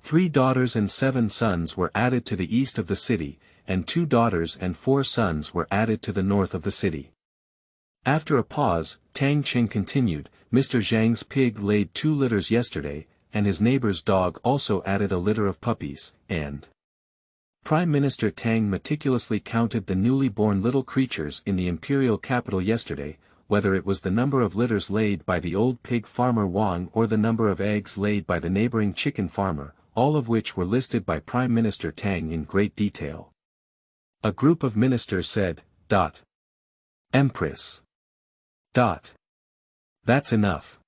3 daughters and 7 sons were added to the east of the city, and 2 daughters and 4 sons were added to the north of the city. After a pause, Tang Qing continued, Mr. Zhang's pig laid 2 litters yesterday, and his neighbor's dog also added a litter of puppies, and Prime Minister Tang meticulously counted the newly born little creatures in the imperial capital yesterday, whether it was the number of litters laid by the old pig farmer Wang or the number of eggs laid by the neighboring chicken farmer, all of which were listed by Prime Minister Tang in great detail. A group of ministers said, Empress. That's enough.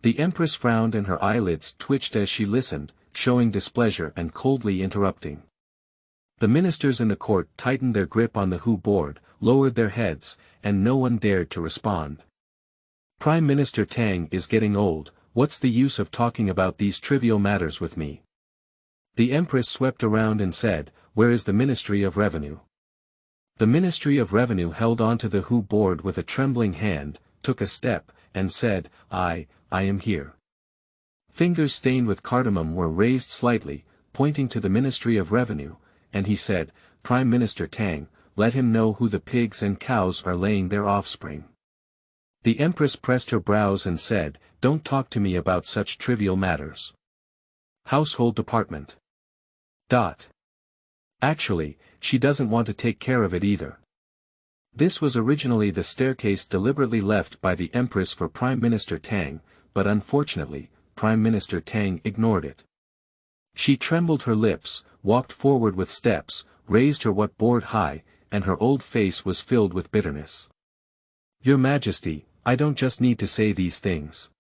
The Empress frowned and her eyelids twitched as she listened, showing displeasure and coldly interrupting. The ministers in the court tightened their grip on the Hu board, lowered their heads, and no one dared to respond. Prime Minister Tang is getting old, what's the use of talking about these trivial matters with me? The Empress swept around and said, where is the Ministry of Revenue? The Ministry of Revenue held onto the Hu board with a trembling hand, took a step, and said, I am here. Fingers stained with cardamom were raised slightly, pointing to the Ministry of Revenue, and he said, Prime Minister Tang, let him know who the pigs and cows are laying their offspring. The Empress pressed her brows and said, don't talk to me about such trivial matters. Household Department. Actually, she doesn't want to take care of it either. This was originally the staircase deliberately left by the Empress for Prime Minister Tang, but unfortunately, Prime Minister Tang ignored it. She trembled her lips, walked forward with steps, raised her what board high, and her old face was filled with bitterness. Your Majesty, I don't just need to say these things.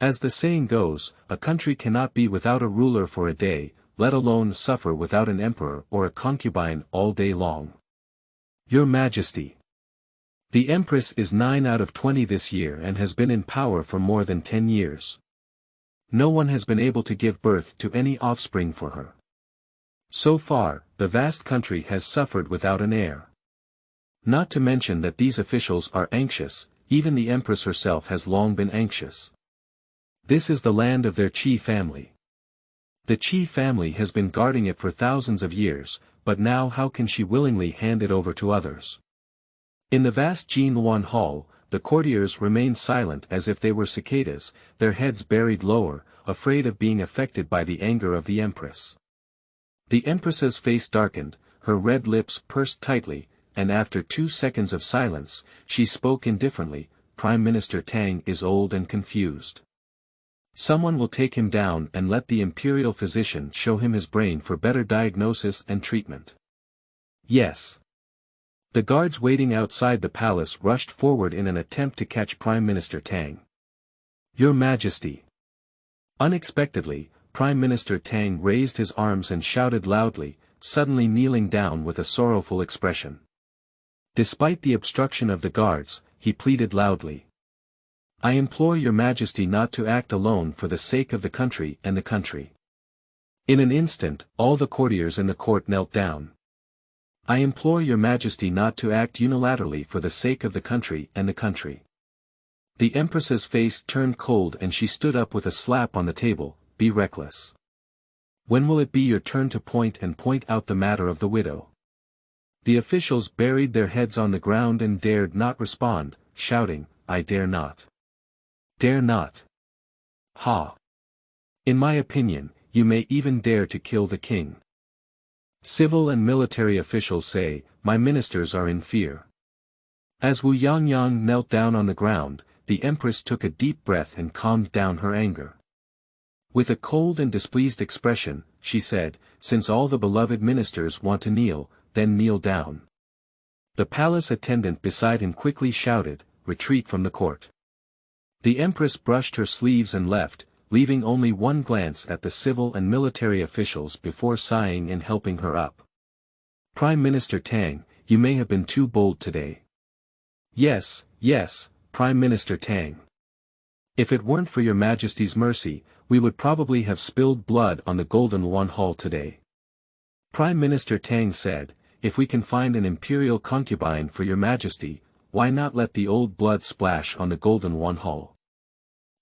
As the saying goes, a country cannot be without a ruler for a day, let alone suffer without an emperor or a concubine all day long. Your Majesty. The Empress is 9 out of 20 this year and has been in power for more than 10 years. No one has been able to give birth to any offspring for her. So far, the vast country has suffered without an heir. Not to mention that these officials are anxious, even the Empress herself has long been anxious. This is the land of their Qi family. The Qi family has been guarding it for thousands of years, but now how can she willingly hand it over to others? In the vast Jinluan Hall, the courtiers remained silent as if they were cicadas, their heads buried lower, afraid of being affected by the anger of the Empress. The Empress's face darkened, her red lips pursed tightly, and after 2 seconds of silence, she spoke indifferently, Prime Minister Tang is old and confused. Someone will take him down and let the imperial physician show him his brain for better diagnosis and treatment. Yes. The guards waiting outside the palace rushed forward in an attempt to catch Prime Minister Tang. Your Majesty. Unexpectedly, Prime Minister Tang raised his arms and shouted loudly, suddenly kneeling down with a sorrowful expression. Despite the obstruction of the guards, he pleaded loudly. I implore your Majesty not to act alone for the sake of the country and the country. In an instant, all the courtiers in the court knelt down. I implore your Majesty not to act unilaterally for the sake of the country and the country. The Empress's face turned cold and she stood up with a slap on the table, be reckless. When will it be your turn to point out the matter of the widow? The officials buried their heads on the ground and dared not respond, shouting, I dare not. Dare not. Ha! In my opinion, you may even dare to kill the king. Civil and military officials say, my ministers are in fear. As Wu Yangyang knelt down on the ground, the Empress took a deep breath and calmed down her anger. With a cold and displeased expression, she said, since all the beloved ministers want to kneel, then kneel down. The palace attendant beside him quickly shouted, retreat from the court. The Empress brushed her sleeves and left, leaving only one glance at the civil and military officials before sighing and helping her up. Prime Minister Tang, you may have been too bold today. Yes, Prime Minister Tang. If it weren't for your Majesty's mercy, we would probably have spilled blood on the Golden Luan Hall today. Prime Minister Tang said, if we can find an imperial concubine for your Majesty, why not let the old blood splash on the Golden Luan Hall?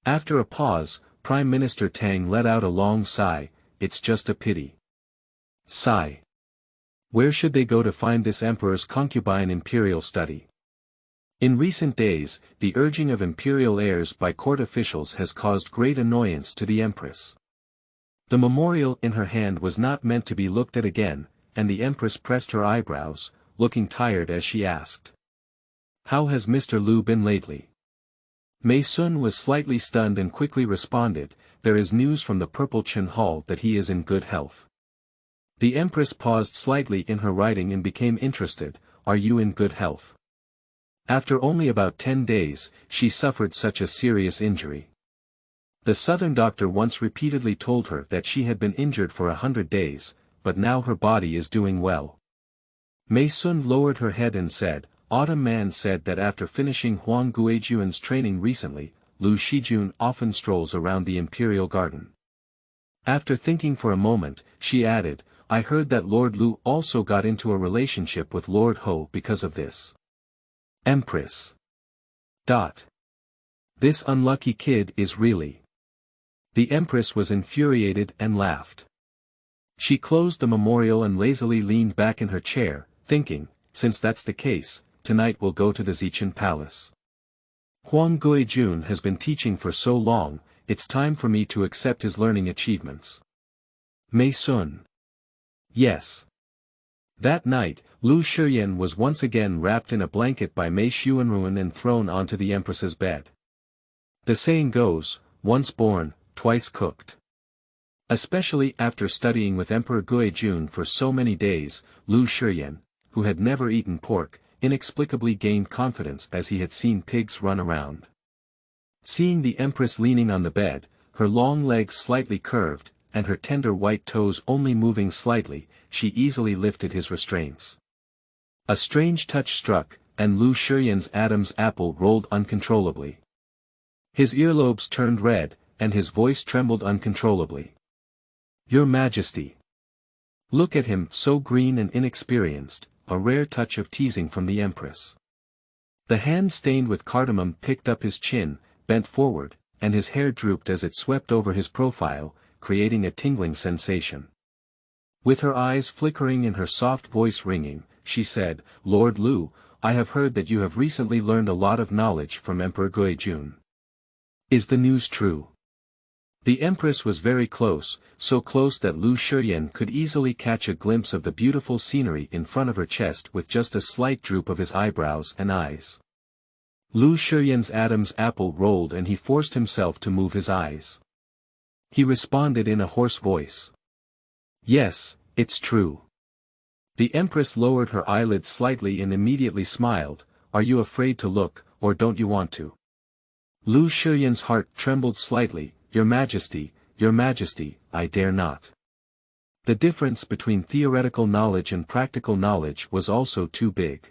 After a pause, Prime Minister Tang let out a long sigh, it's just a pity. Sigh. Where should they go to find this emperor's concubine imperial study? In recent days, the urging of imperial heirs by court officials has caused great annoyance to the Empress. The memorial in her hand was not meant to be looked at again, and the Empress pressed her eyebrows, looking tired as she asked. How has Mr. Liu been lately? Mei Sun was slightly stunned and quickly responded, there is news from the Purple Chin Hall that he is in good health. The Empress paused slightly in her writing and became interested, are you in good health? After only about 10 days, she suffered such a serious injury. The southern doctor once repeatedly told her that she had been injured for 100 days, but now her body is doing well. Mei Sun lowered her head and said, Autumn Man said that after finishing Huang Guijuan's training recently, Lu Shijun often strolls around the imperial garden. After thinking for a moment, she added, I heard that Lord Lu also got into a relationship with Lord Ho because of this. Empress. This unlucky kid is really. The Empress was infuriated and laughed. She closed the memorial and lazily leaned back in her chair, thinking, since that's the case, tonight we'll go to the Zichen Palace. Huang Guijun has been teaching for so long, it's time for me to accept his learning achievements. Mei Sun. Yes. That night, Lu Shiyan was once again wrapped in a blanket by Mei Xuanruan and thrown onto the Empress's bed. The saying goes, once born, twice cooked. Especially after studying with Emperor Guijun for so many days, Lu Shiyan, who had never eaten pork, inexplicably gained confidence as he had seen pigs run around. Seeing the Empress leaning on the bed, her long legs slightly curved, and her tender white toes only moving slightly, she easily lifted his restraints. A strange touch struck, and Lu Shiyan's Adam's apple rolled uncontrollably. His earlobes turned red, and his voice trembled uncontrollably. Your Majesty. Look at him, so green and inexperienced, a rare touch of teasing from the Empress. The hand stained with cardamom picked up his chin, bent forward, and his hair drooped as it swept over his profile, creating a tingling sensation. With her eyes flickering and her soft voice ringing, she said, "Lord Lu, I have heard that you have recently learned a lot of knowledge from Emperor Jun. Is the news true?" The Empress was very close, so close that Lu Shiyan could easily catch a glimpse of the beautiful scenery in front of her chest with just a slight droop of his eyebrows and eyes. Lu Shiyan's Adam's apple rolled and he forced himself to move his eyes. He responded in a hoarse voice. "Yes, it's true." The Empress lowered her eyelids slightly and immediately smiled. "Are you afraid to look, or don't you want to?" Lu Shiyan's heart trembled slightly. Your Majesty, I dare not." The difference between theoretical knowledge and practical knowledge was also too big.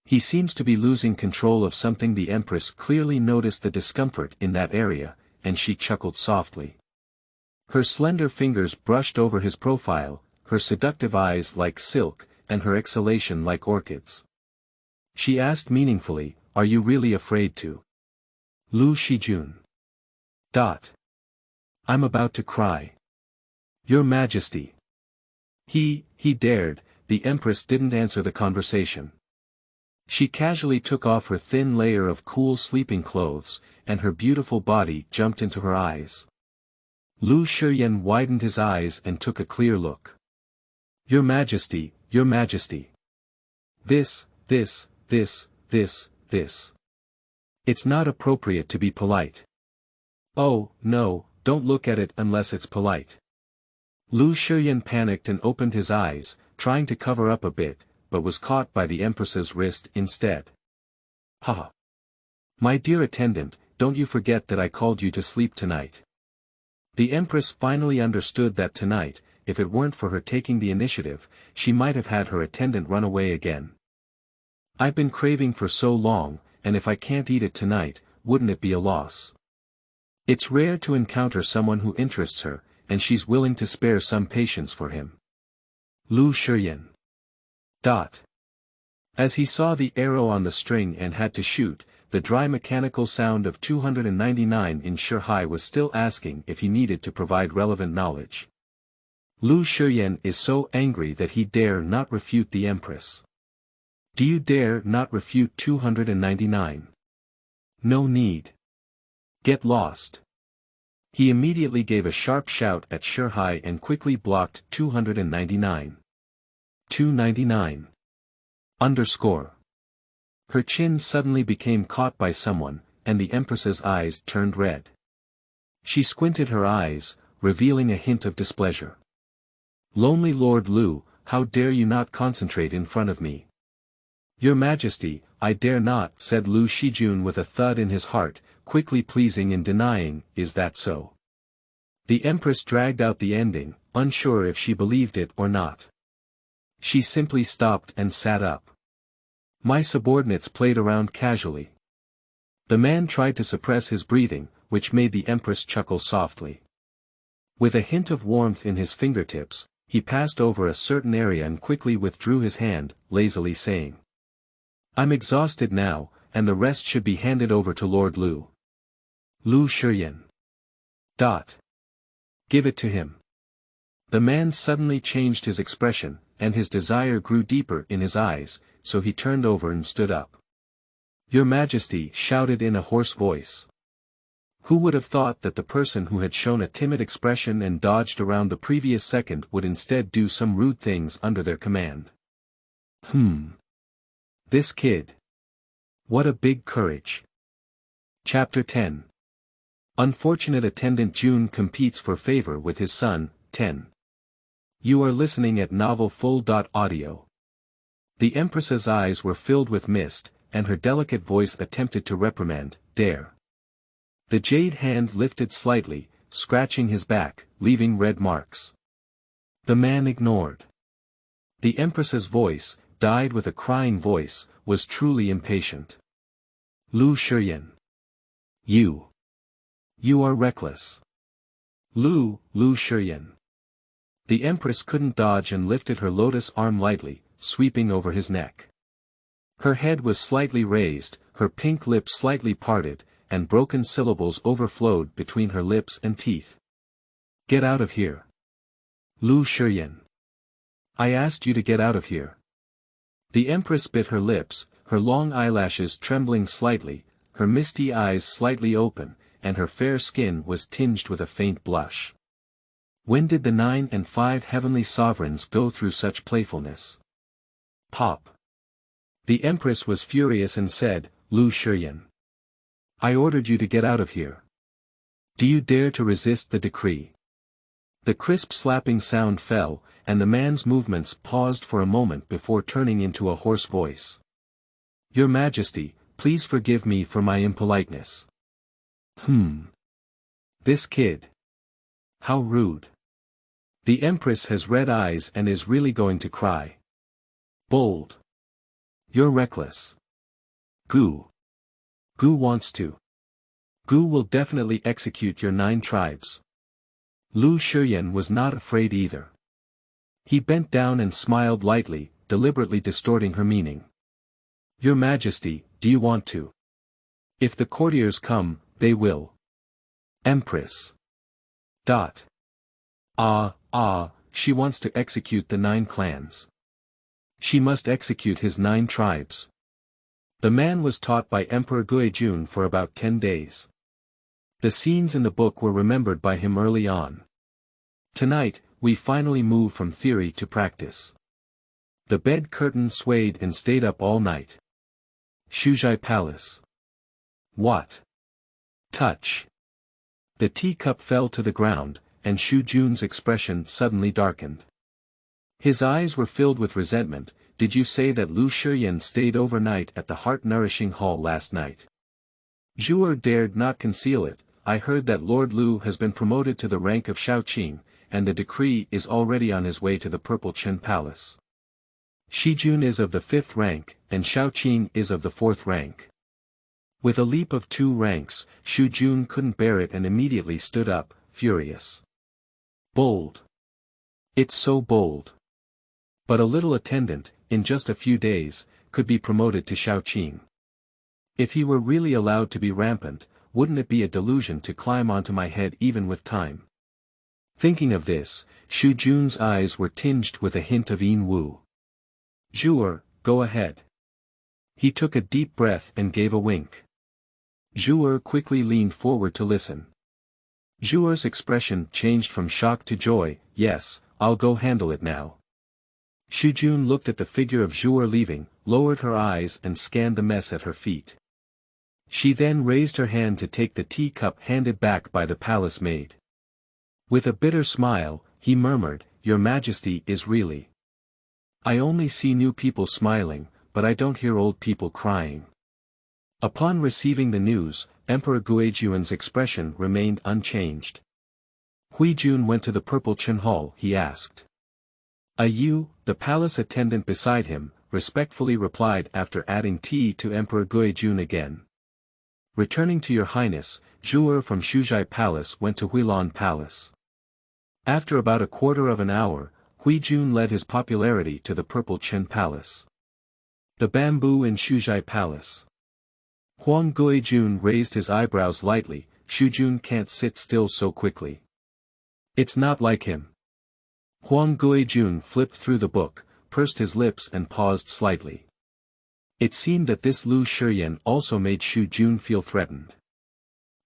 He seems to be losing control of something. The Empress clearly noticed the discomfort in that area, and she chuckled softly. Her slender fingers brushed over his profile, her seductive eyes like silk, and her exhalation like orchids. She asked meaningfully, "Are you really afraid to?" Lu Shijun. I'm about to cry. Your Majesty. He dared. The Empress didn't answer the conversation. She casually took off her thin layer of cool sleeping clothes, and her beautiful body jumped into her eyes. Lu Shiyan widened his eyes and took a clear look. Your Majesty. This. It's not appropriate to be polite. Oh, no, don't look at it unless it's polite. Lu Shiyan panicked and opened his eyes, trying to cover up a bit, but was caught by the Empress's wrist instead. "Ha! My dear attendant, don't you forget that I called you to sleep tonight." The Empress finally understood that tonight, if it weren't for her taking the initiative, she might have had her attendant run away again. "I've been craving for so long, and if I can't eat it tonight, wouldn't it be a loss? It's rare to encounter someone who interests her, and she's willing to spare some patience for him." Lu Shiyan. As he saw the arrow on the string and had to shoot, the dry mechanical sound of 299 in He was still asking if he needed to provide relevant knowledge. Lu Shiyan is so angry that he dare not refute the Empress. Do you dare not refute 299? No need. Get lost. He immediately gave a sharp shout at He and quickly blocked 299. 299. Her chin suddenly became caught by someone, and the Empress's eyes turned red. She squinted her eyes, revealing a hint of displeasure. "Lonely Lord Lu, how dare you not concentrate in front of me?" "Your Majesty, I dare not," said Lu Shijun with a thud in his heart, quickly pleasing and denying, "Is that so?" The Empress dragged out the ending, unsure if she believed it or not. She simply stopped and sat up. My subordinates played around casually. The man tried to suppress his breathing, which made the Empress chuckle softly. With a hint of warmth in his fingertips, he passed over a certain area and quickly withdrew his hand, lazily saying, "I'm exhausted now, and the rest should be handed over to Lord Lu." Lu Shiyan. Give it to him. The man suddenly changed his expression, and his desire grew deeper in his eyes, so he turned over and stood up. "Your Majesty," shouted in a hoarse voice. Who would have thought that the person who had shown a timid expression and dodged around the previous second would instead do some rude things under their command? This kid. What a big courage. Chapter 10. Unfortunate Attendant Jun competes for favor with his son, 10. You are listening at novelfull.audio. The Empress's eyes were filled with mist, and her delicate voice attempted to reprimand, "Dare." The jade hand lifted slightly, scratching his back, leaving red marks. The man ignored. The Empress's voice, dyed with a crying voice, was truly impatient. Lu Shiyan. You are reckless. Lu Shiyan. The Empress couldn't dodge and lifted her lotus arm lightly, sweeping over his neck. Her head was slightly raised, her pink lips slightly parted, and broken syllables overflowed between her lips and teeth. Get out of here. Lu Shiyan. I asked you to get out of here. The Empress bit her lips, her long eyelashes trembling slightly, her misty eyes slightly open, and her fair skin was tinged with a faint blush. When did the 9 and 5 heavenly sovereigns go through such playfulness? Pop. The Empress was furious and said, Lu Shiyan. I ordered you to get out of here. Do you dare to resist the decree? The crisp slapping sound fell, and the man's movements paused for a moment before turning into a hoarse voice. Your Majesty, please forgive me for my impoliteness. This kid. How rude. The Empress has red eyes and is really going to cry. Bold. You're reckless. Gu wants to. Gu will definitely execute your 9 tribes. Lu Shiyan was not afraid either. He bent down and smiled lightly, deliberately distorting her meaning. Your Majesty, do you want to? If the courtiers come, they will. Empress. She wants to execute the 9 clans. She must execute his 9 tribes. The man was taught by Emperor Jun for about 10 days. The scenes in the book were remembered by him early on. Tonight, we finally move from theory to practice. The bed curtain swayed and stayed up all night. Shujai Palace. What? Touch. The teacup fell to the ground, and Shu Jun's expression suddenly darkened. His eyes were filled with resentment. Did you say that Lu Shiyan stayed overnight at the heart-nourishing hall last night? Zhu'er dared not conceal it. I heard that Lord Lu has been promoted to the rank of Shaoqing, and the decree is already on his way to the Purple Chen Palace. Shijun is of the 5th rank, and Shaoqing is of the 4th rank. With a leap of 2 ranks, Shu Jun couldn't bear it and immediately stood up, furious. Bold. It's so bold. But a little attendant, in just a few days, could be promoted to Shaoqing. If he were really allowed to be rampant, wouldn't it be a delusion to climb onto my head even with time? Thinking of this, Shu Jun's eyes were tinged with a hint of Yin Wu. Zhu'er, go ahead. He took a deep breath and gave a wink. Zhu'er quickly leaned forward to listen. Zhu'er's expression changed from shock to joy. Yes, I'll go handle it now. Shu Jun looked at the figure of Zhu'er leaving, lowered her eyes and scanned the mess at her feet. She then raised her hand to take the teacup handed back by the palace maid. With a bitter smile, he murmured, Your Majesty is really. I only see new people smiling, but I don't hear old people crying. Upon receiving the news, Emperor Guizhuan's expression remained unchanged. Hui Jun went to the Purple Chen Hall, he asked. You, the palace attendant beside him, respectfully replied after adding tea to Emperor Guizhuan again. Returning to your highness, Zhu'er from Shujai Palace went to Huilan Palace. After about a quarter of an hour, Hui Jun led his popularity to the Purple Chen Palace. The bamboo in Shujai Palace. Huang Guizhuan raised his eyebrows lightly. Shu Jun can't sit still so quickly. It's not like him. Huang Guizhuan flipped through the book, pursed his lips and paused slightly. It seemed that this Lu Shiyan also made Shu Jun feel threatened.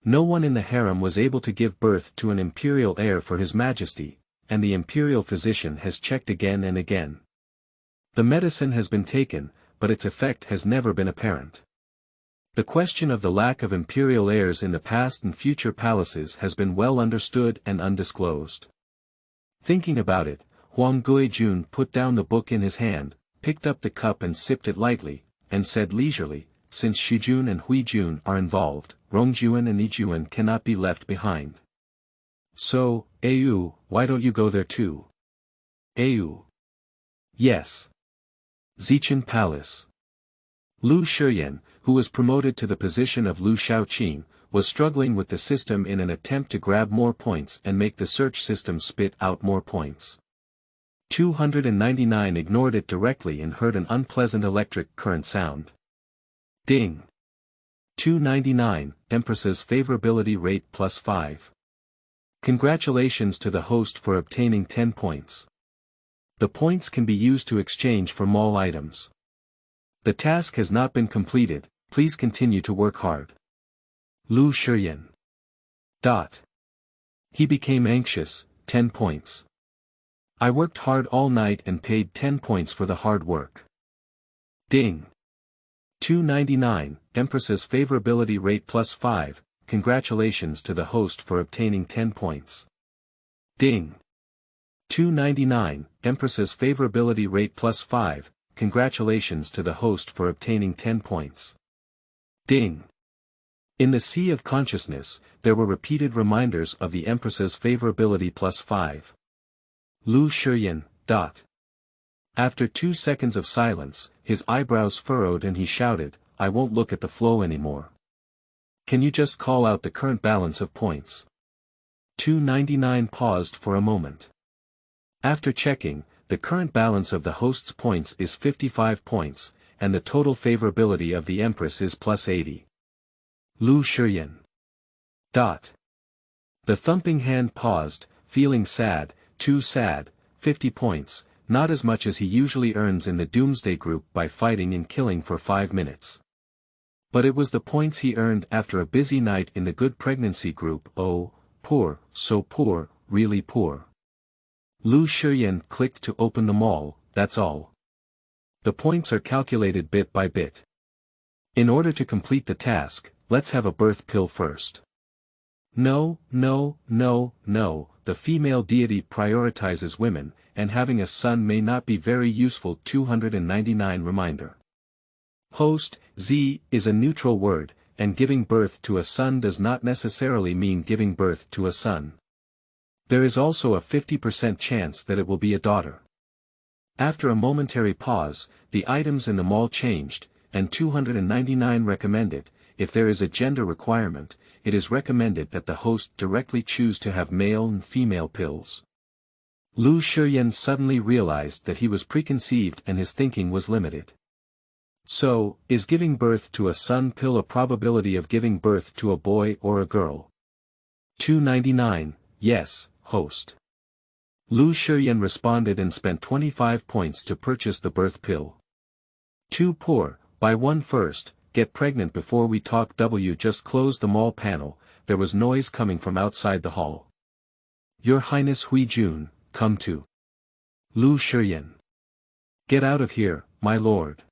No one in the harem was able to give birth to an imperial heir for his majesty, and the imperial physician has checked again and again. The medicine has been taken, but its effect has never been apparent. The question of the lack of imperial heirs in the past and future palaces has been well understood and undisclosed. Thinking about it, Huang Guizhuan put down the book in his hand, picked up the cup and sipped it lightly, and said leisurely, since Shujun and Huijun are involved, Rongjuan and Yijuan cannot be left behind. So, Ayu, why don't you go there too? Ayu. Yes. Zichen Palace. Lu Shiyan, who was promoted to the position of Lu Shaoqing, was struggling with the system in an attempt to grab more points and make the search system spit out more points. 299 ignored it directly and heard an unpleasant electric current sound. Ding. 299, Empress's favorability rate +5. Congratulations to the host for obtaining 10 points. The points can be used to exchange for mall items. The task has not been completed, please continue to work hard. Lu Shiyan. He became anxious, 10 points. I worked hard all night and paid 10 points for the hard work. Ding. 299, Empress's favorability rate +5, congratulations to the host for obtaining 10 points. Ding. 299, Empress's favorability rate +5, congratulations to the host for obtaining 10 points. Ding. In the sea of consciousness, there were repeated reminders of the Empress's favorability +5. Lu Shiyan. After 2 seconds of silence, his eyebrows furrowed and he shouted, I won't look at the flow anymore. Can you just call out the current balance of points? 299 paused for a moment. After checking, the current balance of the host's points is 55 points, and the total favorability of the Empress is +80. Lu Shiyan. The thumping hand paused, feeling sad, too sad, 50 points, not as much as he usually earns in the Doomsday group by fighting and killing for 5 minutes. But it was the points he earned after a busy night in the good pregnancy group. Oh, poor, so poor, really poor. Lu Shiyan clicked to open them all, that's all. The points are calculated bit by bit. In order to complete the task, let's have a birth pill first. No, the female deity prioritizes women, and having a son may not be very useful. 299 reminder. Host.The is a neutral word, and giving birth to a son does not necessarily mean giving birth to a son. There is also a 50% chance that it will be a daughter. After a momentary pause, the items in the mall changed, and 299 recommended, if there is a gender requirement, it is recommended that the host directly choose to have male and female pills. Lu Shiyan suddenly realized that he was preconceived and his thinking was limited. So, is giving birth to a son pill a probability of giving birth to a boy or a girl? 299, yes, host. Lu Shiyan responded and spent 25 points to purchase the birth pill. Too poor, buy one first, get pregnant before we talk. Just closed the mall panel, there was noise coming from outside the hall. Your Highness Hui Jun, come to. Lu Shiyan. Get out of here, my lord.